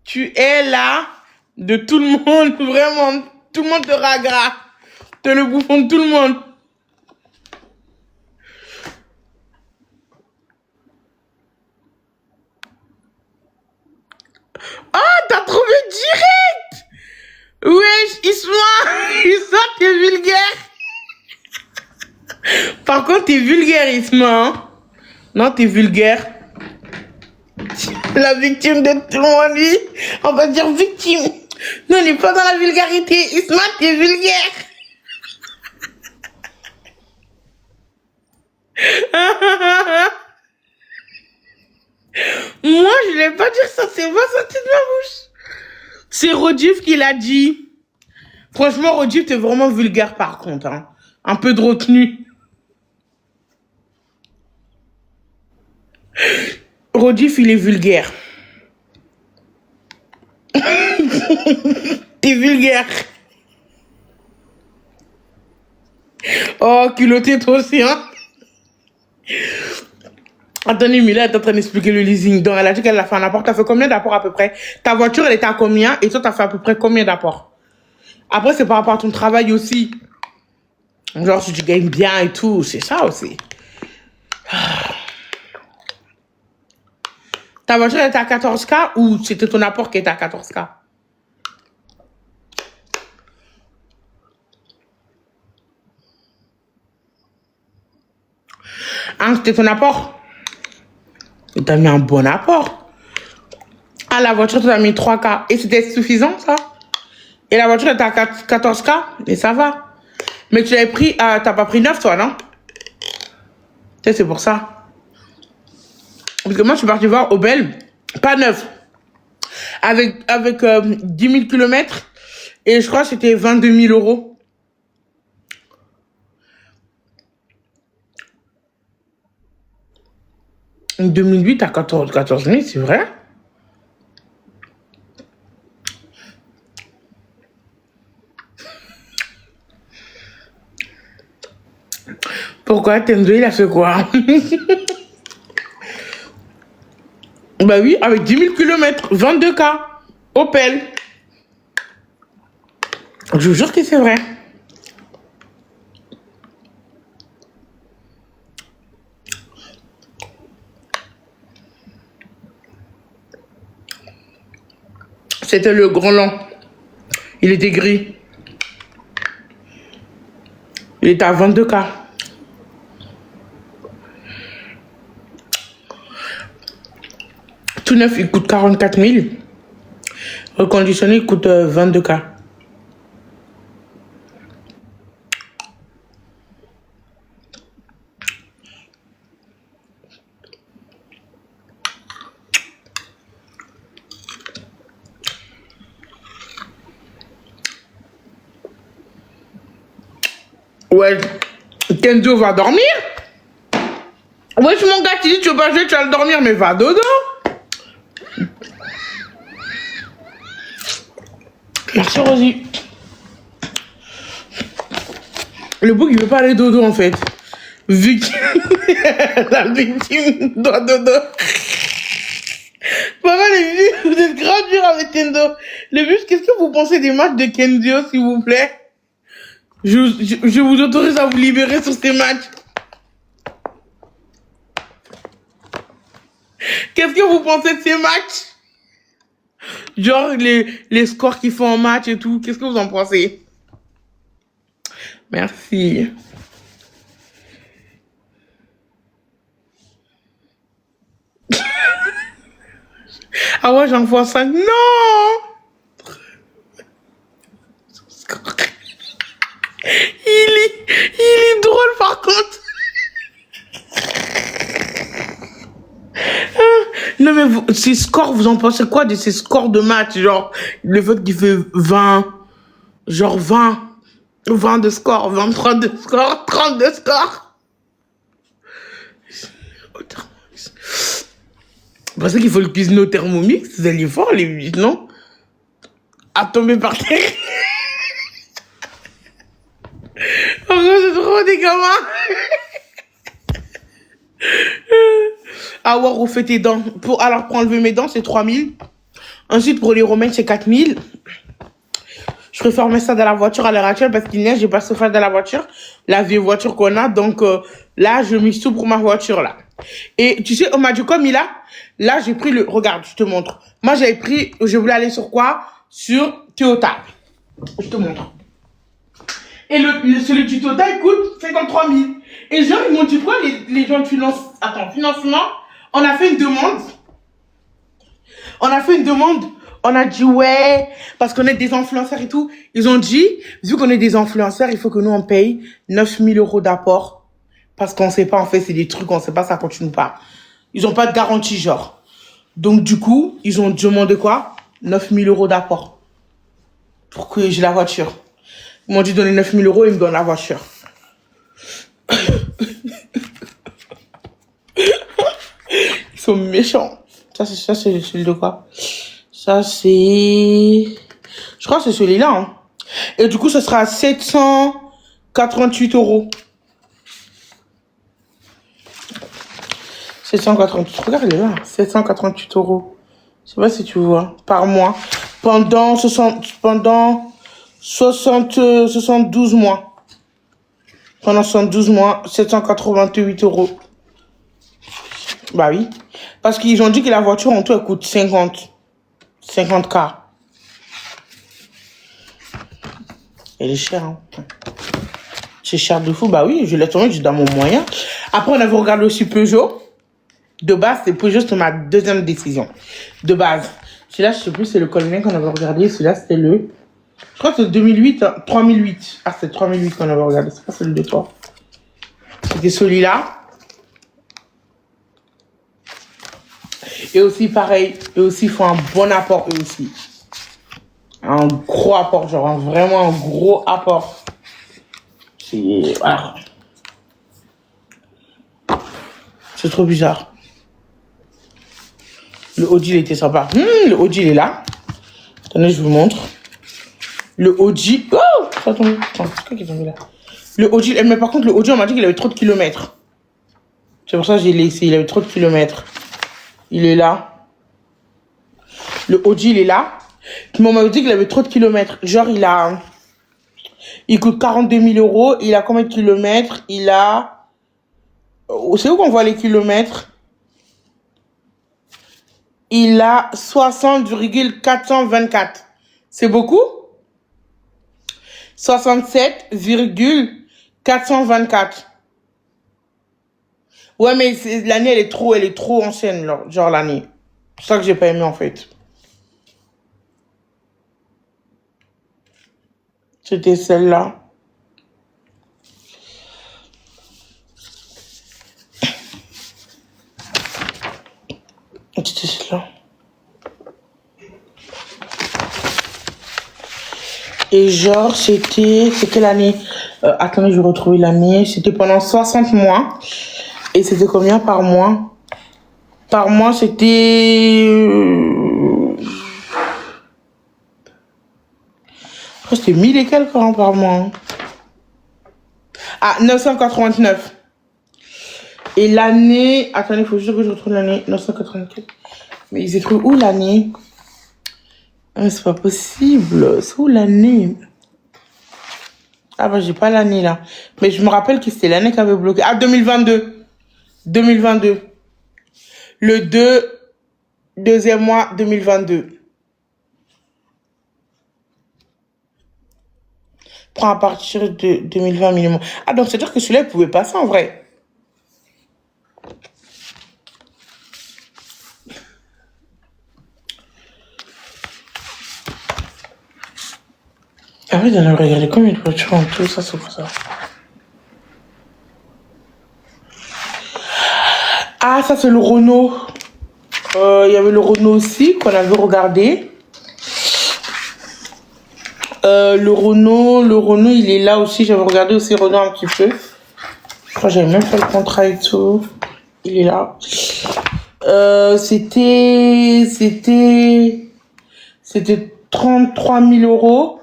Tu es là de tout le monde, vraiment. Tout le monde te ragra. T'es le bouffon de tout le monde. Oh, t'as trouvé direct. Wesh, Isma, t'es vulgaire. Par contre, t'es vulgaire, Isma. Hein? Non, t'es vulgaire. La victime de tout le monde, lui. On va dire victime. Non, on n'est pas dans la vulgarité. Isma, t'es vulgaire. Moi, je ne vais pas dire ça. C'est pas sorti de ma bouche. C'est Rodif qui l'a dit. Franchement, Rodif, t'es vraiment vulgaire par contre. Hein. Un peu de retenue. Rodif, il est vulgaire. T'es vulgaire. Oh, culotté toi aussi, hein. Attendez, Mila est en train d'expliquer le leasing. Donc, elle a dit qu'elle a fait un apport. T'as fait combien d'apports à peu près? Ta voiture, elle était à combien? Et toi, t'as fait à peu près combien d'apports? Après, c'est par rapport à ton travail aussi. Genre, si tu gagnes bien et tout, c'est ça aussi. Ta voiture, elle était à 14K ou c'était ton apport qui était à 14K? Hein, c'était ton apport? T'as mis un bon apport. Ah, la voiture, tu as mis 3K. Et c'était suffisant, ça? Et la voiture était à 14K? Et ça va. Mais tu l'avais pris, t'as pas pris 9, toi, non? C'est pour ça. Parce que moi, je suis partie voir Obel, pas 9. Avec 10 000 km. Et je crois que c'était 22 000 euros. En 2008 à 14 000, c'est vrai? Pourquoi Tendo, il a fait quoi? Bah oui, avec 10 000 km, 22K, Opel. Je vous jure que c'est vrai. C'était le grand lent. Il était gris. Il était à 22K. Tout neuf, il coûte 44 000. Reconditionné, il coûte 22K. Ouais, Kenzo va dormir. Ouais, mon gars, tu dis tu veux pas jouer, tu vas le dormir, mais va dodo. Merci Rosie. Le bouc il veut pas aller dodo en fait. Victime. La victime doit dodo. Papa les vieux, vous êtes grave dur avec Kenzo. Les vieux, qu'est-ce que vous pensez des matchs de Kenzo s'il vous plaît? Je vous autorise à vous libérer sur ces matchs. Qu'est-ce que vous pensez de ces matchs? Genre les scores qu'ils font en match et tout. Qu'est-ce que vous en pensez? Merci. Ah ouais, j'en vois 5. Non! Il est drôle par contre. Non mais vous, ces scores, vous en pensez quoi de ces scores de match? Genre, le fait qu'il fait 20, genre 20 de score, 23 de score, 30 de score. Vous pensez qu'il faut le cuisiner au Thermomix? Vous allez voir les 8, non? à tomber par terre. Oh, c'est trop des gamins. Ah ouais, refais tes dents. Alors, pour enlever mes dents, c'est 3000. Ensuite, pour les romaines, c'est 4000. Je préfère mettre ça dans la voiture à l'heure actuelle parce qu'il neige, j'ai pas chauffage dans la voiture, la vieille voiture qu'on a. Donc là, je mise tout pour ma voiture là. Et tu sais, on m'a dit comme il a, là j'ai pris le, regarde, je te montre. Moi j'avais pris, je voulais aller sur quoi? Sur Toyota. Je te montre. Et celui du Toyota, il coûte 53 000. Et genre, ils m'ont dit quoi les gens de financement, on a fait une demande. On a dit ouais, parce qu'on est des influenceurs et tout. Ils ont dit, vu qu'on est des influenceurs, il faut que nous on paye 9 000 € d'apport. Parce qu'on sait pas, en fait, c'est des trucs, on sait pas, ça continue pas. Ils ont pas de garantie, genre. Donc du coup, ils ont demandé quoi? 9 000 € d'apport. Pour que j'ai la voiture. Ils m'ont dit donner 9 000 €, ils me donnent la voiture. Ils sont méchants. Ça c'est celui de quoi? Ça, c'est... Je crois que c'est celui-là. Hein. Et du coup, ce sera 788 €. 788. Regarde, il est là. 788 €. Je sais pas si tu vois. Par mois. Pendant 72 mois. Pendant 72 mois, 788 €. Bah oui. Parce qu'ils ont dit que la voiture, en tout, elle coûte 50K. Elle est chère, hein. C'est cher de fou. Bah oui, je l'ai tombé juste dans mon moyen. Après, on avait regardé aussi Peugeot. De base, c'est Peugeot, c'était ma deuxième décision. De base. Celui-là, je sais plus, c'est le colonel qu'on avait regardé. Celui-là, c'était le... Je crois que c'est 2008, hein, 3008. Ah, c'est 3008 qu'on avait regardé. C'est pas celui de toi. C'était celui-là. Et aussi, pareil, eux aussi, ils font un bon apport, eux aussi. Un gros apport, genre vraiment un gros apport. C'est... Voilà. C'est trop bizarre. Le Audi, il était sympa. Le Audi, il est là. Attendez, je vous montre. Le Audi... Oh! Attends, c'est quoi qui est tombé là? Le Audi... Mais par contre, le Audi, on m'a dit qu'il avait trop de kilomètres. C'est pour ça que j'ai laissé. Il avait trop de kilomètres. Il est là. Le Audi, il est là. Mais on m'a dit qu'il avait trop de kilomètres. Genre, il coûte 42 000 €. Il a combien de kilomètres? Il a... C'est où qu'on voit les kilomètres? Il a 60,424. C'est beaucoup? 67,424. Ouais, mais l'année, elle est trop ancienne, genre l'année. C'est ça que j'ai pas aimé, en fait. C'était celle-là. C'était celle-là. Et genre, c'était quelle année? Attendez, je vais retrouver l'année. C'était pendant 60 mois. Et c'était combien par mois? Par mois, c'était... C'était 1000 et quelques par mois. Hein. Ah, 989. Et l'année... Attendez, il faut juste que je retrouve l'année. 984. Mais ils écrivent où l'année? Ah, c'est pas possible. C'est où l'année? Ah bah j'ai pas l'année là. Mais je me rappelle que c'était l'année qui avait bloqué. Ah, 2022. 2022. Le 2e mois 2022. Prends à partir de 2020 minimum. Ah, donc c'est-à-dire que celui-là, il pouvait passer en vrai. Ah oui, on a regardé combien de voitures en tout, ça c'est pour ça. Ah, ça c'est le Renault. Il y avait le Renault aussi qu'on avait regardé. Le Renault, il est là aussi. J'avais regardé aussi Renault un petit peu. Je crois que j'avais même fait le contrat et tout. Il est là. C'était 33 000 euros.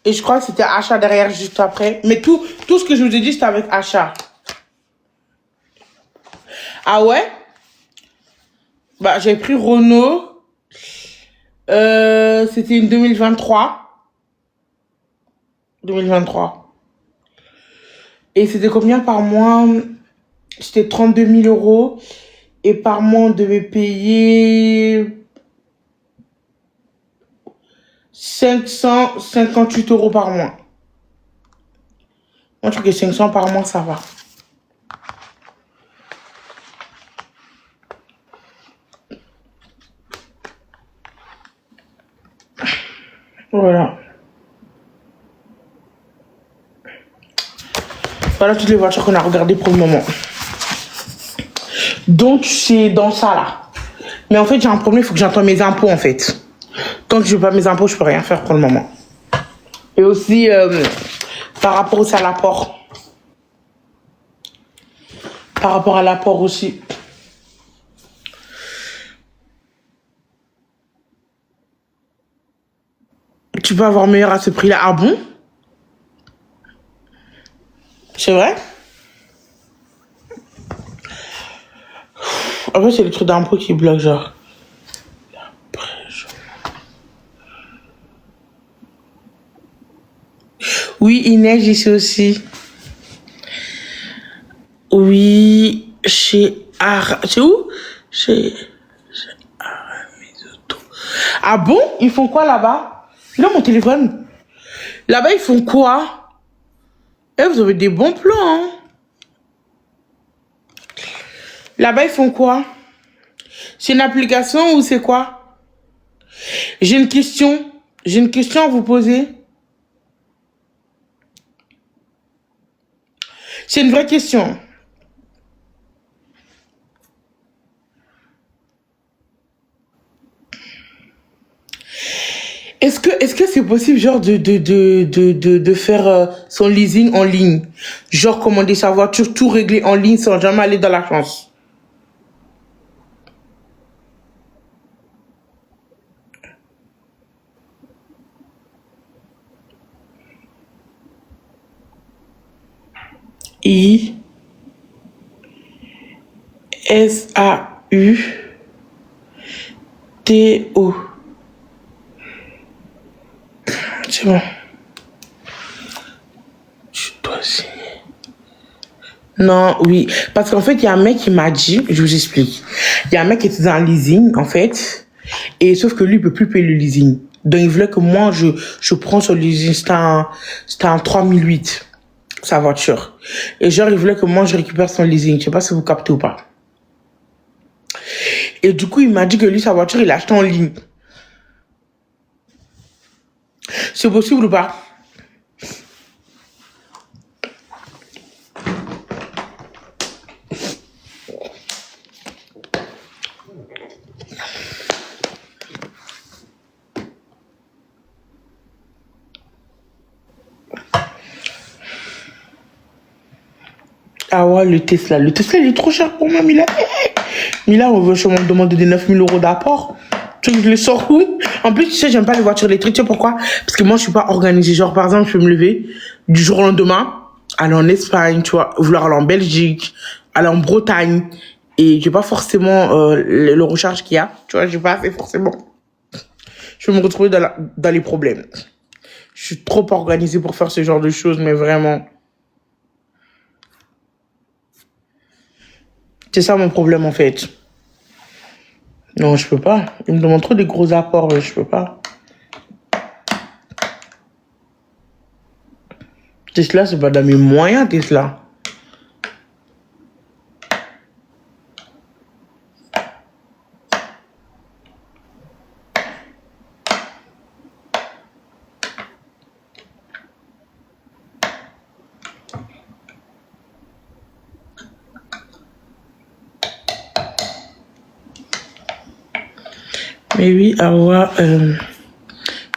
Et je crois que c'était achat derrière juste après. Mais tout ce que je vous ai dit, c'était avec achat. Ah ouais? Bah, j'ai pris Renault. C'était une 2023. 2023. Et c'était combien par mois? C'était 32 000 euros. Et par mois, on devait payer 558 euros par mois. Moi, je trouve que 500 par mois, ça va. Voilà. Voilà toutes les voitures qu'on a regardées pour le moment. Donc, c'est dans ça, là. Mais en fait, j'ai un problème, il faut que j'entende mes impôts, en fait. Tant que je n'ai pas mes impôts, je peux rien faire pour le moment. Et aussi, par rapport aussi à l'apport. Par rapport à l'apport aussi. Tu peux avoir meilleur à ce prix-là. Ah bon? C'est vrai? Après, c'est le truc d'impôt qui bloque, genre. Oui, il neige ici aussi. Oui, chez C'est où? Chez Aramisoto. Ah bon? Ils font quoi là-bas? Là, mon téléphone. Là-bas, ils font quoi? Eh, vous avez des bons plans, hein? Là-bas, ils font quoi? C'est une application ou c'est quoi? J'ai une question. J'ai une question à vous poser. C'est une vraie question. Est-ce que c'est possible, genre, de faire son leasing en ligne? Genre, commander sa voiture, tout régler en ligne sans jamais aller dans l'agence? I-S-A-U-T-O. C'est bon. Je dois signer. Non, oui. Parce qu'en fait, il y a un mec qui m'a dit, je vous explique. Il y a un mec qui était dans un leasing, en fait. Et sauf que lui, il peut plus payer le leasing. Donc, il voulait que moi, je prends son leasing. C'était un 3008, sa voiture. Et genre, il voulait que moi, je récupère son leasing. Je sais pas si vous captez ou pas. Et du coup, il m'a dit que lui, sa voiture, il l'a acheté en ligne. C'est possible ou pas? Ah ouais, le Tesla. Le Tesla, il est trop cher pour moi, Mila. Mila, on veut sûrement me demander des 9 000 euros d'apport. Tu veux que je les sors où? En plus, tu sais, j'aime pas les voitures électriques. Tu sais pourquoi? Parce que moi, je suis pas organisée. Genre, par exemple, je peux me lever du jour au lendemain, aller en Espagne, tu vois, vouloir aller en Belgique, aller en Bretagne. Et j'ai pas forcément le recharge qu'il y a. Tu vois, j'ai pas fait forcément. Je vais me retrouver dans les problèmes. Je suis trop organisée pour faire ce genre de choses, mais vraiment. C'est ça mon problème, en fait. Non, je peux pas. Il me demande trop des gros apports, mais je peux pas. Tesla, c'est pas dans mes moyens, Tesla. Mais oui, Awa,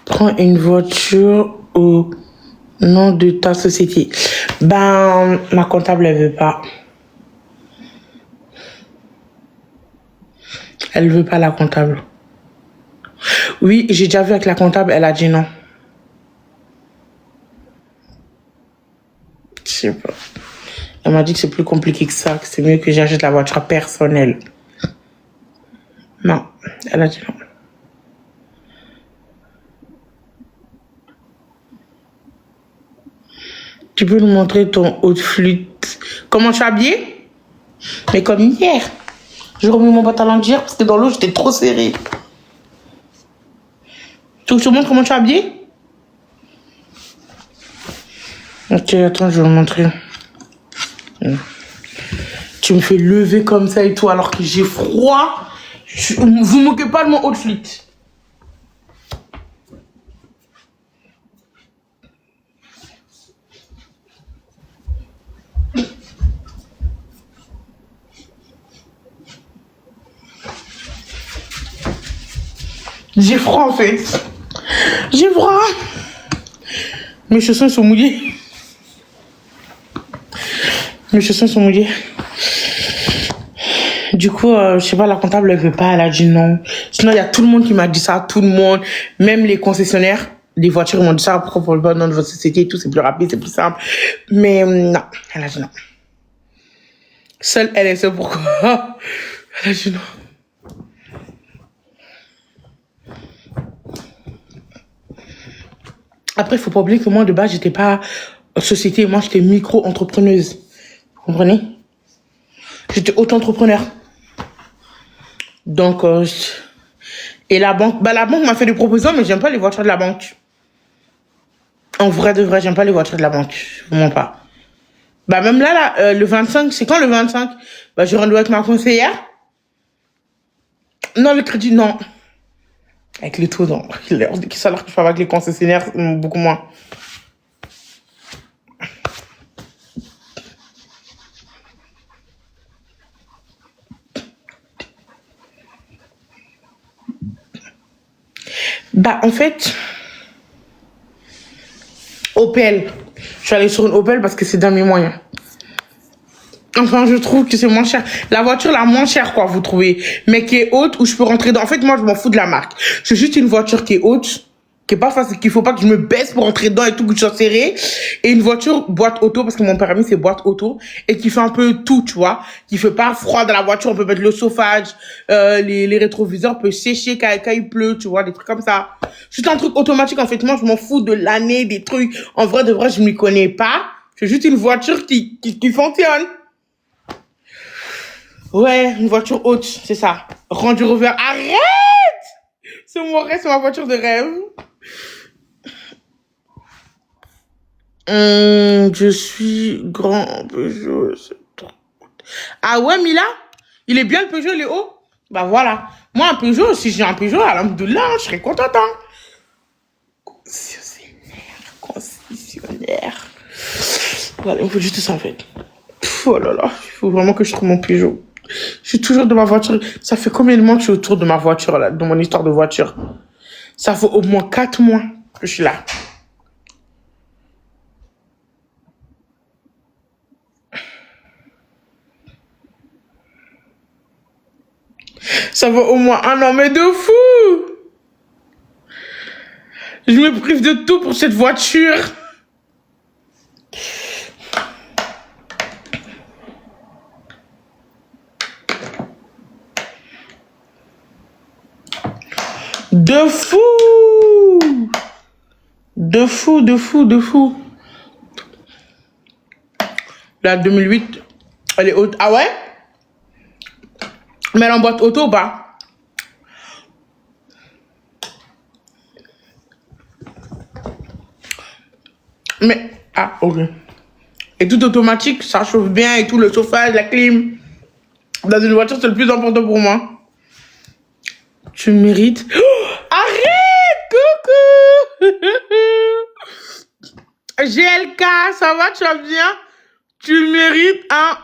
prends une voiture au nom de ta société. Ben, ma comptable, elle veut pas. Elle veut pas, la comptable. Oui, j'ai déjà vu avec la comptable, elle a dit non. Je sais pas. Elle m'a dit que c'est plus compliqué que ça, que c'est mieux que j'achète la voiture personnelle. Non, elle a dit non. Tu peux nous montrer ton haut de flûte. Comment tu es habillée? Mais comme hier. J'ai remis mon pantalon d'hier parce que dans l'eau, j'étais trop serrée. Tu veux que je te montre comment tu es habillée? Ok, attends, je vais vous montrer. Tu me fais lever comme ça et tout alors que j'ai froid. Vous moquez pas de mon haut de flûte. J'ai froid en fait. J'ai froid. Mes chaussons sont mouillés. Mes chaussons sont mouillés. Du coup, je sais pas, la comptable, elle veut pas, elle a dit non. Sinon, il y a tout le monde qui m'a dit ça, tout le monde, même les concessionnaires des voitures, ils m'ont dit ça, pourquoi pour le bon nom de votre société et tout, c'est plus rapide, c'est plus simple. Mais non, elle a dit non. Seule, elle sait pourquoi. Elle a dit non. Après, il faut pas oublier que moi, de base, j'étais pas société, moi, j'étais micro-entrepreneuse. Vous comprenez? J'étais auto-entrepreneur. Donc, et la banque m'a fait des propositions, mais j'aime pas les voitures de la banque. En vrai de vrai, j'aime pas les voitures de la banque. Je vous mens pas. Bah, même là, le 25, c'est quand le 25? Bah, je rendez-vous avec ma conseillère. Non, le crédit, non. Avec les taux, non. Les salaires que je fais avec les concessionnaires, beaucoup moins. Bah, en fait, Opel. Je suis allée sur une Opel parce que c'est dans mes moyens. Enfin, je trouve que c'est moins cher. La voiture la moins chère, quoi, vous trouvez. Mais qui est haute, où je peux rentrer dans. En fait, moi, je m'en fous de la marque. C'est juste une voiture qui est haute, qui est pas facile, qu'il faut pas que je me baisse pour rentrer dedans et tout, que je sois serrée. Et une voiture boîte auto, parce que mon permis, c'est boîte auto. Et qui fait un peu tout, tu vois. Qui fait pas froid dans la voiture. On peut mettre le chauffage, les rétroviseurs peuvent sécher quand il pleut, tu vois, des trucs comme ça. Juste un truc automatique, en fait. Moi, je m'en fous de l'année, des trucs. En vrai, de vrai, je m'y connais pas. C'est juste une voiture qui fonctionne. Ouais, une voiture haute, c'est ça. Range Rover, arrête! C'est mon rêve, c'est ma voiture de rêve. Je suis grand Peugeot. Ah ouais, Mila? Il est bien le Peugeot, il est haut? Bah voilà. Moi, un Peugeot, si j'ai un Peugeot, alhamdoulilah, je serais contente, hein. Concessionnaire. Voilà, il me faut juste ça, en fait. Oh là là, il faut vraiment que je trouve mon Peugeot. Je suis toujours dans ma voiture. Ça fait combien de mois que je suis autour de ma voiture, là, de mon histoire de voiture? Ça fait au moins 4 mois que je suis là. Ça fait au moins 1 an, mais de fou! Je me prive de tout pour cette voiture. De fou! De fou, de fou, de fou. La 2008, elle est haute. Ah ouais? Mais elle est en boîte auto ou pas? Mais, ah, ok. Et tout automatique, ça chauffe bien et tout, le chauffage, la clim. Dans une voiture, c'est le plus important pour moi. Tu mérites. Oh, arrête! Coucou! GLK, ça va, tu vas bien? Tu mérites un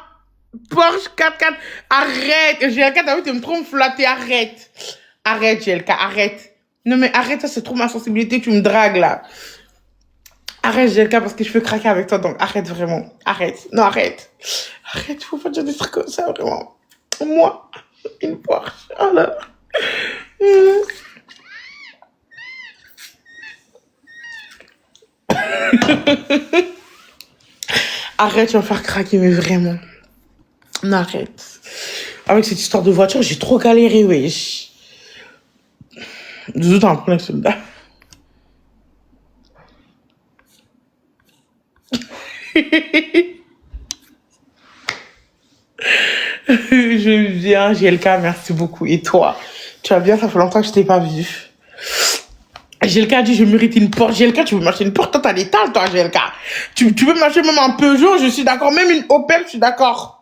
Porsche 4x4. Arrête! GLK, t'as vu, t'aimes trop me flatter. Arrête! Arrête, GLK, arrête. Non, mais arrête, ça, c'est trop ma sensibilité. Tu me dragues, là. Arrête, GLK, parce que je peux craquer avec toi, donc arrête vraiment. Arrête. Non, arrête. Arrête, faut pas dire des trucs comme ça, vraiment. Moi, une Porsche. Oh là. Arrête, tu vas me faire craquer, mais vraiment. Non, arrête. Avec cette histoire de voiture, j'ai trop galéré, wesh. Doudou, t'as un problème avec celui-là. Je vais bien, GLK, merci beaucoup. Et toi? Tu vas bien? Ça fait longtemps que je t'ai pas vu. GLK a dit, je mérite une Porsche. GLK, tu veux m'acheter une Porsche? Toi, t'as l'étal, toi, GLK. Tu veux m'acheter même un Peugeot? Je suis d'accord. Même une Opel, je suis d'accord.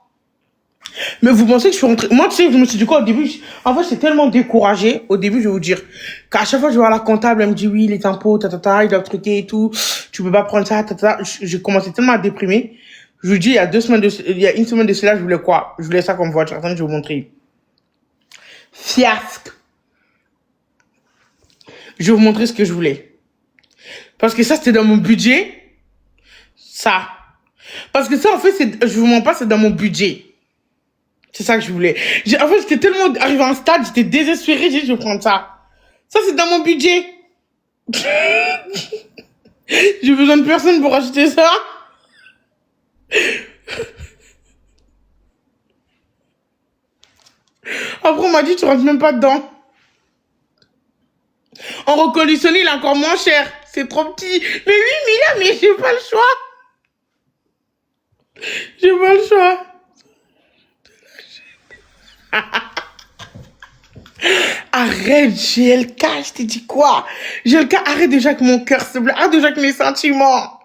Mais vous pensez que je suis rentrée... Moi, tu sais, je me suis dit quoi au début? En fait, j'étais tellement découragée. Au début, je vais vous dire qu'à chaque fois, je vais à la comptable, elle me dit oui, les impôts, ils doivent truquer et tout. Tu peux pas prendre ça, J'ai commencé tellement à déprimer. Je vous dis, il y a une semaine de cela, je voulais quoi? Je voulais ça comme voiture. Attends, je vais vous montrer. Fiasque. Je vais vous montrer ce que je voulais. Parce que ça, c'était dans mon budget. Ça. Parce que ça, en fait, je vous mens pas, c'est dans mon budget. C'est ça que je voulais. En fait, j'étais tellement arrivé à un stade, j'étais désespérée, j'ai dit, je vais prendre ça. Ça, c'est dans mon budget. J'ai besoin de personne pour acheter ça. Après, on m'a dit, tu rentres même pas dedans. En reconditionné, il est encore moins cher. C'est trop petit. Mais oui, mais j'ai pas le choix. J'ai pas le choix. Arrête, GLK, je t'ai dit quoi? GLK, arrête déjà avec mon cœur, s'il te plaît. Arrête déjà avec mes sentiments.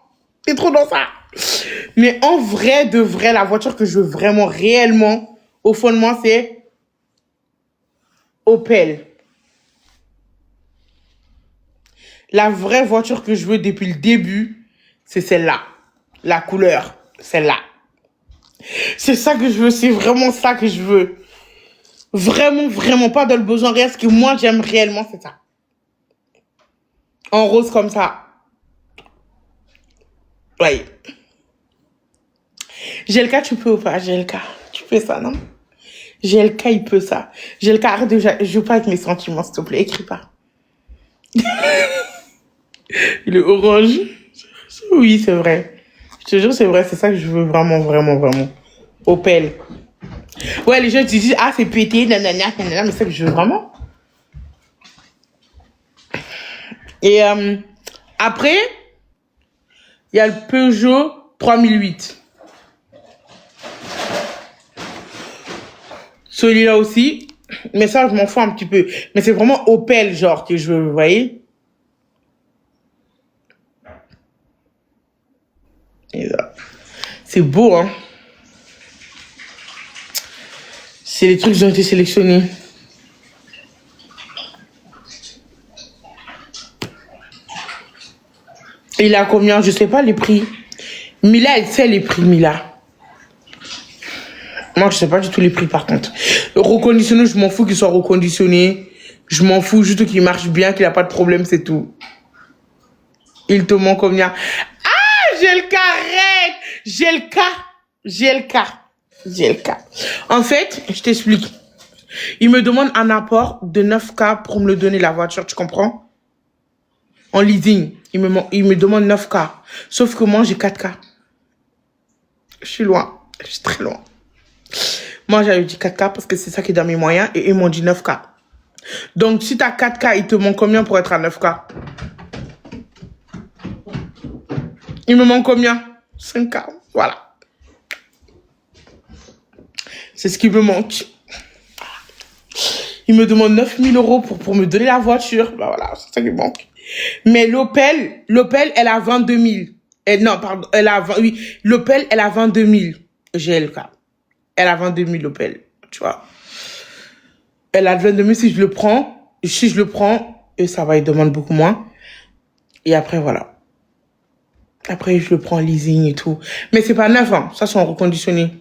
T'es trop dans ça. Mais en vrai, de vrai, la voiture que je veux vraiment, réellement, au fond de moi, c'est Opel. La vraie voiture que je veux depuis le début, c'est celle-là. La couleur, celle-là. C'est ça que je veux, c'est vraiment ça que je veux. Vraiment, vraiment pas dans le besoin réel. Ce que moi, j'aime réellement, c'est ça. En rose comme ça. Oui. GLK, tu peux ou pas, GLK? Tu peux ça, non? GLK, il peut ça. GLK, arrête de joue pas avec mes sentiments, s'il te plaît. Écris pas. Il est orange. Oui, c'est vrai. Je te jure, c'est vrai. C'est ça que je veux vraiment, vraiment, vraiment. Opel. Ouais, les gens te disent, ah, c'est pété, nanana, nanana, mais c'est ça que je veux vraiment. Et après, il y a le Peugeot 3008. Celui-là aussi. Mais ça, je m'en fous un petit peu. Mais c'est vraiment Opel, genre, que je veux, vous voyez? Et là. C'est beau, hein? C'est les trucs qui ont été sélectionnés. Il a combien? Je sais pas les prix. Mila, elle sait les prix, Mila. Moi, je sais pas du tout les prix, par contre. Reconditionné, je m'en fous qu'il soit reconditionné. Je m'en fous juste qu'il marche bien, qu'il a pas de problème, c'est tout. Il te manque combien? Ah, GLK, arrête! GLK. En fait, je t'explique. Il me demande un apport de 9K pour me le donner, la voiture, tu comprends? En leasing. Il me demande 9K. Sauf que moi, j'ai 4K. Je suis loin. Je suis très loin. Moi, j'avais dit 4K parce que c'est ça qui est dans mes moyens et ils m'ont dit 9K. Donc, si t'as 4K, il te manque combien pour être à 9K? Il me manque combien? 5K. Voilà. C'est ce qui me manque. Il me demande 9 000 € pour me donner la voiture. Bah voilà, c'est ça qui me manque. Mais l'Opel, elle a 22 000. Non, pardon, l'Opel, elle a 22 000. GLK. Elle a 22 000, l'Opel. Tu vois. Elle a 22 000 si je le prends. Si je le prends, et ça va, il demande beaucoup moins. Et après, voilà. Après, je le prends en leasing et tout. Mais c'est pas neuf, hein. Ça, c'est en reconditionné.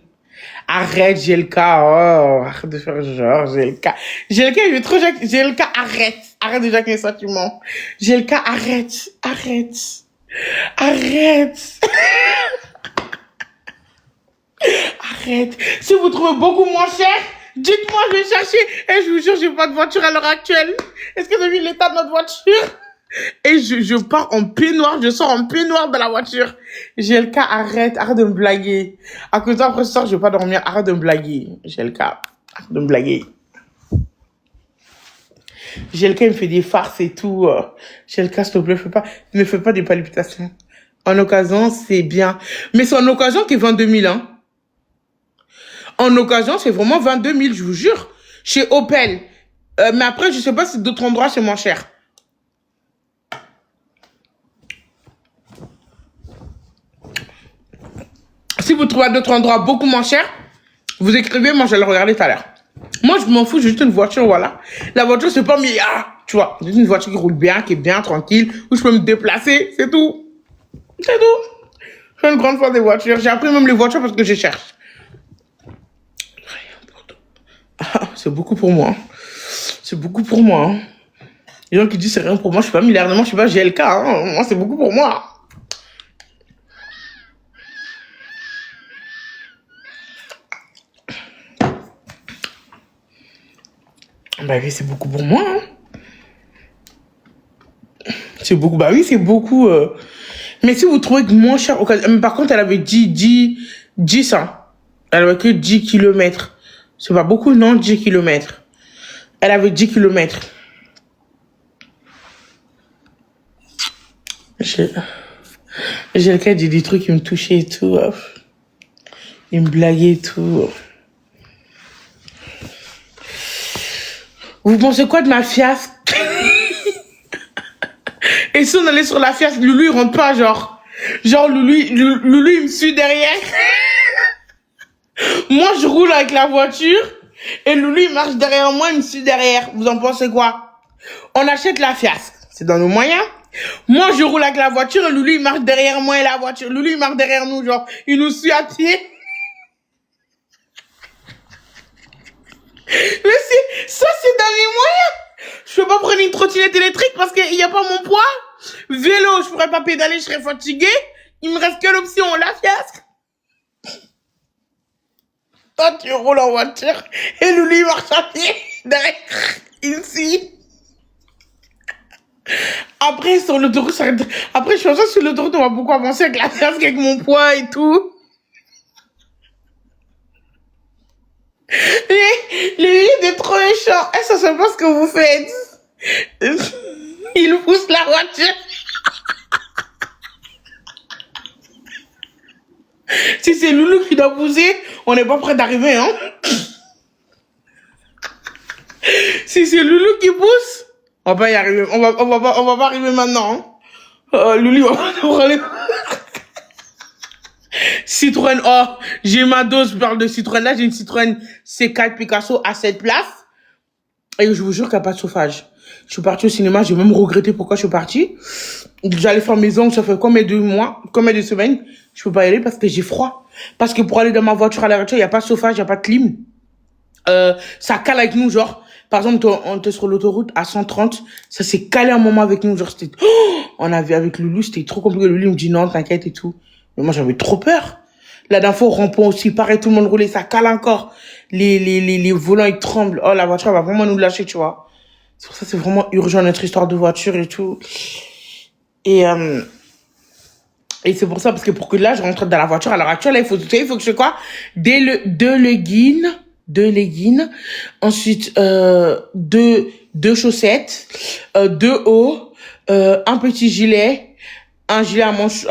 Arrête, GLK. Oh, arrête de faire genre, GLK. GLK, il est trop... GLK, arrête. Arrête déjà avec mes sentiments. GLK, arrête. Arrête. Arrête. Si vous trouvez beaucoup moins cher, dites-moi, je vais chercher. Et je vous jure, j'ai pas de voiture à l'heure actuelle. Est-ce que vous avez vu l'état de notre voiture? Et je pars en peignoir, je sors en peignoir de la voiture. GLK, arrête de me blaguer. À cause après ce soir, je vais pas dormir, arrête de me blaguer. GLK, arrête de me blaguer. GLK, il me fait des farces et tout. GLK, s'il te plaît, ne fais pas des palpitations. En occasion, c'est bien. Mais c'est en occasion qu'il est 22 000, hein. En occasion, c'est vraiment 22 000, je vous jure. Chez Opel. Mais après, je sais pas si d'autres endroits, c'est moins cher. Si vous trouvez à d'autres endroits beaucoup moins cher, vous écrivez, moi, je vais le regarder tout à l'heure. Moi, je m'en fous, j'ai juste une voiture, voilà. La voiture, c'est pas tu vois. J'ai une voiture qui roule bien, qui est bien, tranquille, où je peux me déplacer, c'est tout. C'est tout. Je suis une grande fan des voitures. J'ai appris même les voitures parce que je cherche. Ah, c'est beaucoup pour moi. C'est beaucoup pour moi. Les gens qui disent c'est rien pour moi, je suis pas milliardaire, je suis pas GLK. Hein. Moi, c'est beaucoup pour moi. Bah oui, c'est beaucoup pour moi. Hein. C'est beaucoup. Bah oui, c'est beaucoup. Mais si vous trouvez que moins cher, par contre, elle avait 10, hein. Elle avait que 10 kilomètres. C'est pas beaucoup, non, 10 kilomètres. Elle avait 10 kilomètres. J'ai le cas dit des trucs qui me touchaient et tout. Il me blaguait et tout. Vous pensez quoi de ma fiasque? Et si on allait sur la fiasque, Loulou, il rentre pas, genre. Genre, Loulou, il me suit derrière. Moi, je roule avec la voiture. Et Loulou, il marche derrière moi, il me suit derrière. Vous en pensez quoi? On achète la fiasque. C'est dans nos moyens. Moi, je roule avec la voiture et Loulou, il marche derrière moi et la voiture. Loulou, il marche derrière nous, genre, il nous suit à pied. Mais ça, c'est dans mes moyens. Je peux pas prendre une trottinette électrique parce qu'il n'y a pas mon poids. Vélo, je pourrais pas pédaler, je serais fatiguée. Il me reste que l'option, la fiasque. Toi, tu roules en voiture et Loulou, il marche à pied derrière, ici. Après, sur l'autoroute, après, je pense que sur l'autoroute, on va beaucoup avancer avec la fiasque, avec mon poids et tout. Les livres est trop méchant. Ça, c'est pas ce que vous faites. Il pousse la voiture. Si c'est Loulou qui doit pousser, on n'est pas prêt d'arriver, hein. Si c'est Loulou qui pousse, on va pas y arriver. On va pas arriver maintenant. Hein. Loulou va pas aller. Citroën, j'ai ma dose, je parle de Citroën. Là, j'ai une Citroën C4 Picasso à 7 places. Et je vous jure qu'il n'y a pas de chauffage. Je suis partie au cinéma, j'ai même regretté pourquoi je suis partie. J'allais faire mes ongles, ça fait combien de semaines, je peux pas y aller parce que j'ai froid. Parce que pour aller dans ma voiture à la voiture, il n'y a pas de chauffage, il n'y a pas de clim. Ça cale avec nous, genre. Par exemple, on était sur l'autoroute à 130, ça s'est calé un moment avec nous, genre c'était, on avait avec Loulou, c'était trop compliqué. Loulou me dit non, t'inquiète et tout. Mais moi, j'avais trop peur. La dernière fois, au rond-point aussi, pareil, tout le monde roulait, ça cale encore. Les volants, ils tremblent. Oh, la voiture, elle va vraiment nous lâcher, tu vois. C'est pour ça que c'est vraiment urgent, notre histoire de voiture et tout. Et c'est pour ça, parce que pour que là, je rentre dans la voiture, à l'heure actuelle, là, il faut que je fais quoi? Deux leggings. Ensuite, deux chaussettes, 2 hauts, un petit gilet, un gilet à manches,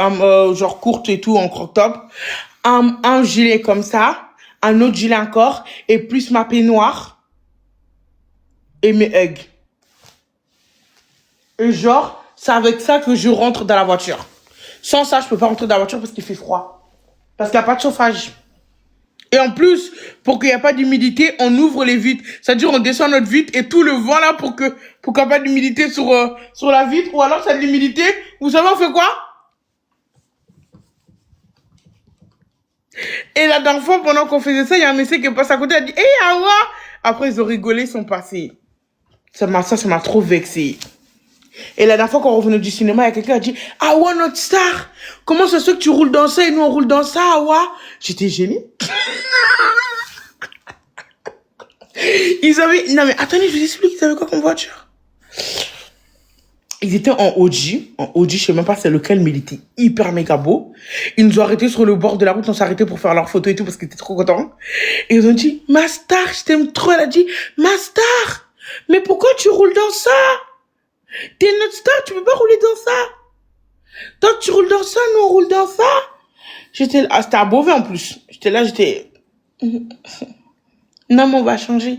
genre courte et tout, en crop top, un gilet comme ça, un autre gilet encore, et plus ma peignoir, et mes hugs. Et genre, c'est avec ça que je rentre dans la voiture. Sans ça, je peux pas rentrer dans la voiture parce qu'il fait froid. Parce qu'il n'y a pas de chauffage. Et en plus, pour qu'il n'y ait pas d'humidité, on ouvre les vitres. C'est-à-dire, on descend notre vitre et tout le vent là pour qu'il n'y ait pas d'humidité sur la vitre. Ou alors, c'est de l'humidité. Vous savez, on fait quoi? Et la dernière fois, pendant qu'on faisait ça, il y a un monsieur qui est passé à côté, il a dit, hey, Awa! Après, ils ont rigolé, ils sont passés. Ça m'a trop vexé. Et la dernière fois qu'on revenait du cinéma, il y a quelqu'un qui a dit, Awa, notre star! Comment ça se fait que tu roules dans ça et nous on roule dans ça, Awa? J'étais gênée. Ils avaient, non mais attendez, je vous explique, ils avaient quoi comme voiture? Ils étaient en OG. En OG, je sais même pas c'est lequel, mais il était hyper méga beau. Ils nous ont arrêtés sur le bord de la route. On s'est arrêtés pour faire leurs photos et tout parce qu'ils étaient trop contents. Et ils ont dit, ma star, je t'aime trop. Elle a dit, ma star, mais pourquoi tu roules dans ça? T'es notre star, tu peux pas rouler dans ça. Toi, tu roules dans ça, nous on roule dans ça. J'étais là, c'était à Beauvais en plus. J'étais là, j'étais... Non, mais on va changer.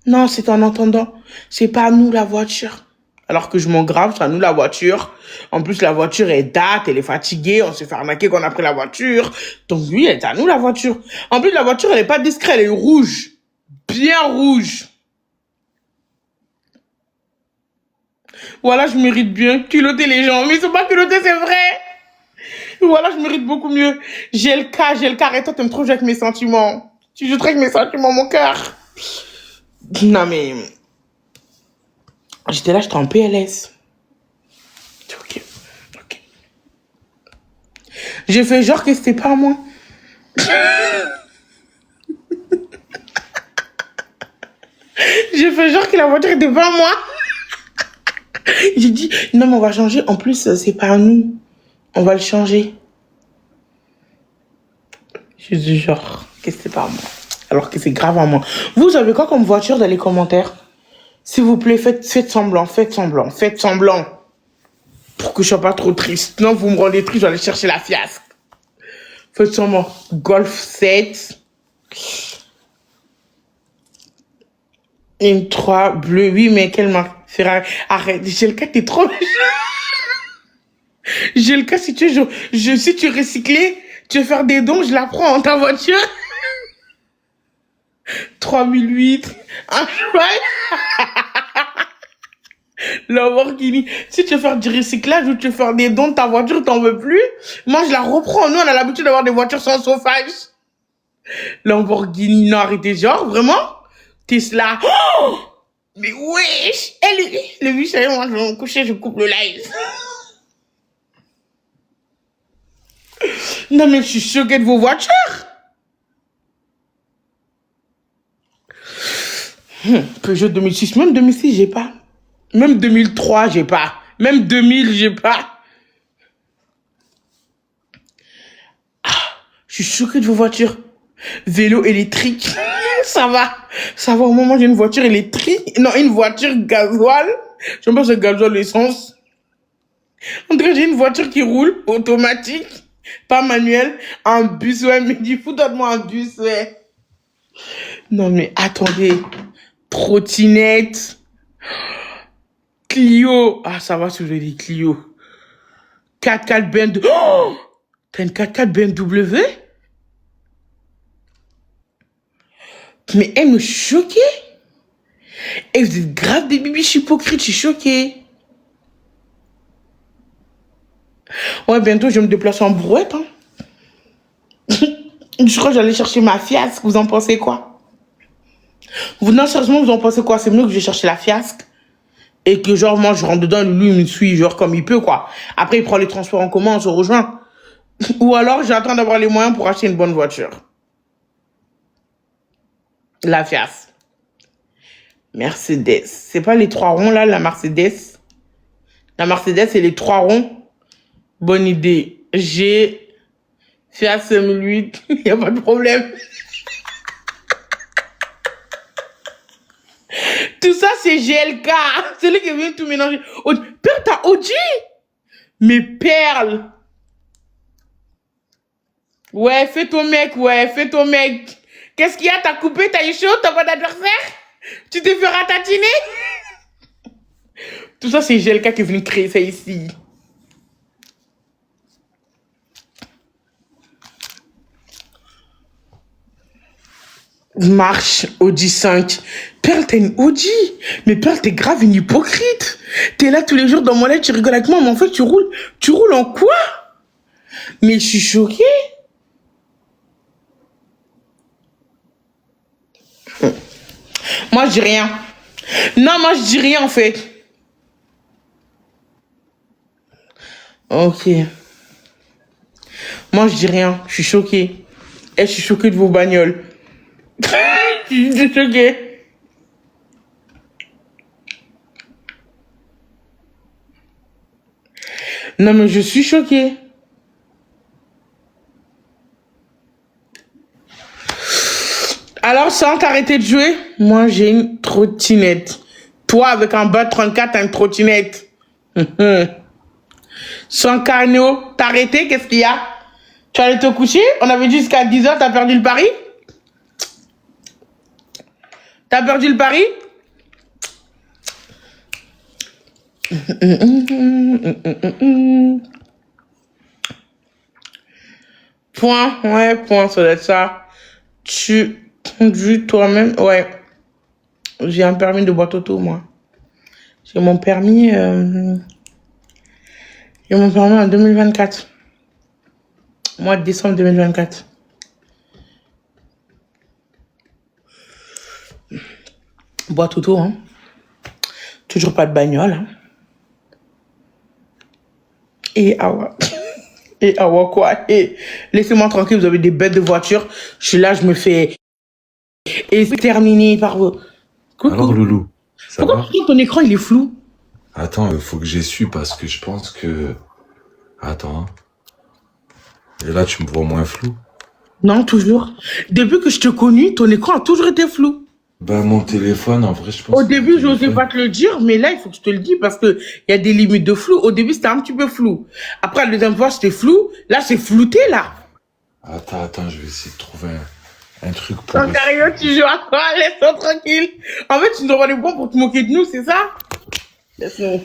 Non, c'est en entendant. C'est pas à nous la voiture. Alors que je m'en grave, c'est à nous la voiture. En plus, la voiture est date, elle est fatiguée, on s'est fait arnaquer quand on a pris la voiture. Donc oui, elle est à nous la voiture. En plus, la voiture, elle est pas discrète, elle est rouge. Bien rouge. Voilà, je mérite bien. Culotter les gens. Mais ils sont pas culottés, c'est vrai. Voilà, je mérite beaucoup mieux. J'ai le cas, et toi, t'aimes trop jouer avec mes sentiments. Tu joues trop avec mes sentiments, mon cœur. Non, mais... J'étais là, j'étais en PLS. Ok. J'ai fait genre que c'était pas moi. J'ai fait genre que la voiture était pas moi. J'ai dit, non, mais on va changer. En plus, c'est pas à nous. On va le changer. J'ai dit genre que c'est pas à moi. Alors que c'est grave à moi. Vous avez quoi comme voiture dans les commentaires? S'il vous plaît, faites semblant. Pour que je sois pas trop triste. Non, vous me rendez triste, je vais aller chercher la fiasque. Faites semblant. Golf 7. Une 3 bleue. Oui, mais quelle marque? Ferrari. Arrête. J'ai le cas, t'es trop méchant. J'ai le cas, si tu veux, si tu es recyclé, tu veux faire des dons, je la prends, ta voiture. 3008. Un cheval. Lamborghini. Si tu veux faire du recyclage ou tu veux faire des dons de ta voiture, t'en veux plus, moi je la reprends. Nous on a l'habitude d'avoir des voitures sans chauffage. Lamborghini, non arrêtez, genre vraiment. Tesla. Oh, mais wesh. Le but c'est moi je vais me coucher, je coupe le live. Non mais je suis choquée de vos voitures. Peugeot 2006, même 2006 j'ai pas. Même 2003, j'ai pas. Même 2000, j'ai pas. Ah, je suis choquée de vos voitures. Vélo électrique. Ça va. Au moment j'ai une voiture électrique. Non, une voiture gasoil. Je pense que c'est gasoil essence. En tout cas, j'ai une voiture qui roule, automatique. Pas manuel. Un bus, ouais. Mais du coup, donne-moi un bus, ouais. Non, mais attendez. Trottinette. Clio. Ah, ça va si je dis Clio. 4x4 BMW. Oh, t'as une 4x4 BMW? Mais elle me choquait. Et vous êtes grave des bibiches hypocrites, je suis choquée. Ouais, bientôt je vais me déplacer en brouette. Hein. Je crois que j'allais chercher ma fiasque. Vous en pensez quoi? Non, sérieusement, vous en pensez quoi? C'est mieux que je cherche la fiasque. Et que genre, moi, je rentre dedans, lui, il me suit, genre, comme il peut, quoi. Après, il prend les transports en commun, on se rejoint. Ou alors, j'attends d'avoir les moyens pour acheter une bonne voiture. La Fiat. Mercedes. C'est pas les 3 ronds, là, la Mercedes. La Mercedes, c'est les 3 ronds. Bonne idée. J'ai Fiat 5008. Il n'y a pas de problème. Tout ça, c'est GLK. C'est lui qui vient tout mélanger. Perle, t'as OG? Mais Perle. Ouais, fais ton mec, Qu'est-ce qu'il y a? T'as coupé, t'as eu chaud, t'as pas d'adversaire? Tu t'es fait ratatiner? Tout ça, c'est GLK qui est venu créer ça ici. Marche, Audi 5. Perle, t'es une Audi. Mais Perle, t'es grave une hypocrite. T'es là tous les jours dans mon lit, tu rigoles avec moi, mais en fait, tu roules en quoi? Mais je suis choquée. Moi, je dis rien. Non, moi, je dis rien, en fait. Ok. Moi, je dis rien. Je suis choquée. Et je suis choquée de vos bagnoles. Je suis choquée. Non, mais je suis choquée. Alors, sans t'arrêter de jouer, moi, j'ai une trottinette. Toi, avec un bas 34, t'as une trottinette. Sans carnot, t'as arrêté, qu'est-ce qu'il y a? Tu allais te coucher? On avait dit jusqu'à 10h, t'as perdu le pari? T'as perdu le pari? Point, ouais, point, ça doit être ça. Tu conduis toi-même, ouais. J'ai un permis de boîte auto, moi. J'ai mon permis en 2024. Mois de décembre 2024. Boîte auto, hein. Toujours pas de bagnole, hein. Et Awa. Et Awa quoi? Et laissez-moi tranquille, vous avez des bêtes de voiture. Je suis là, je me fais... Et c'est terminé par vous. Coucou. Alors Loulou, ça Pourquoi va? ton écran il est flou? Attends, il faut que j'essuie parce que je pense que... Attends. Hein. Et là, tu me vois moins flou. Non, toujours. Depuis que je te connais, ton écran a toujours été flou. Bah, mon téléphone, en vrai, je pense... Au début, je n'osais pas te le dire, mais là, il faut que je te le dise parce qu'il y a des limites de flou. Au début, c'était un petit peu flou. Après, la deuxième fois, c'était flou. Là, c'est flouté, là. Attends, je vais essayer de trouver un truc pour... Sans carrière, tu joues à quoi? Laisse-moi tranquille. En fait, tu nous envoies des bons pour te moquer de nous, c'est ça? Laisse-nous.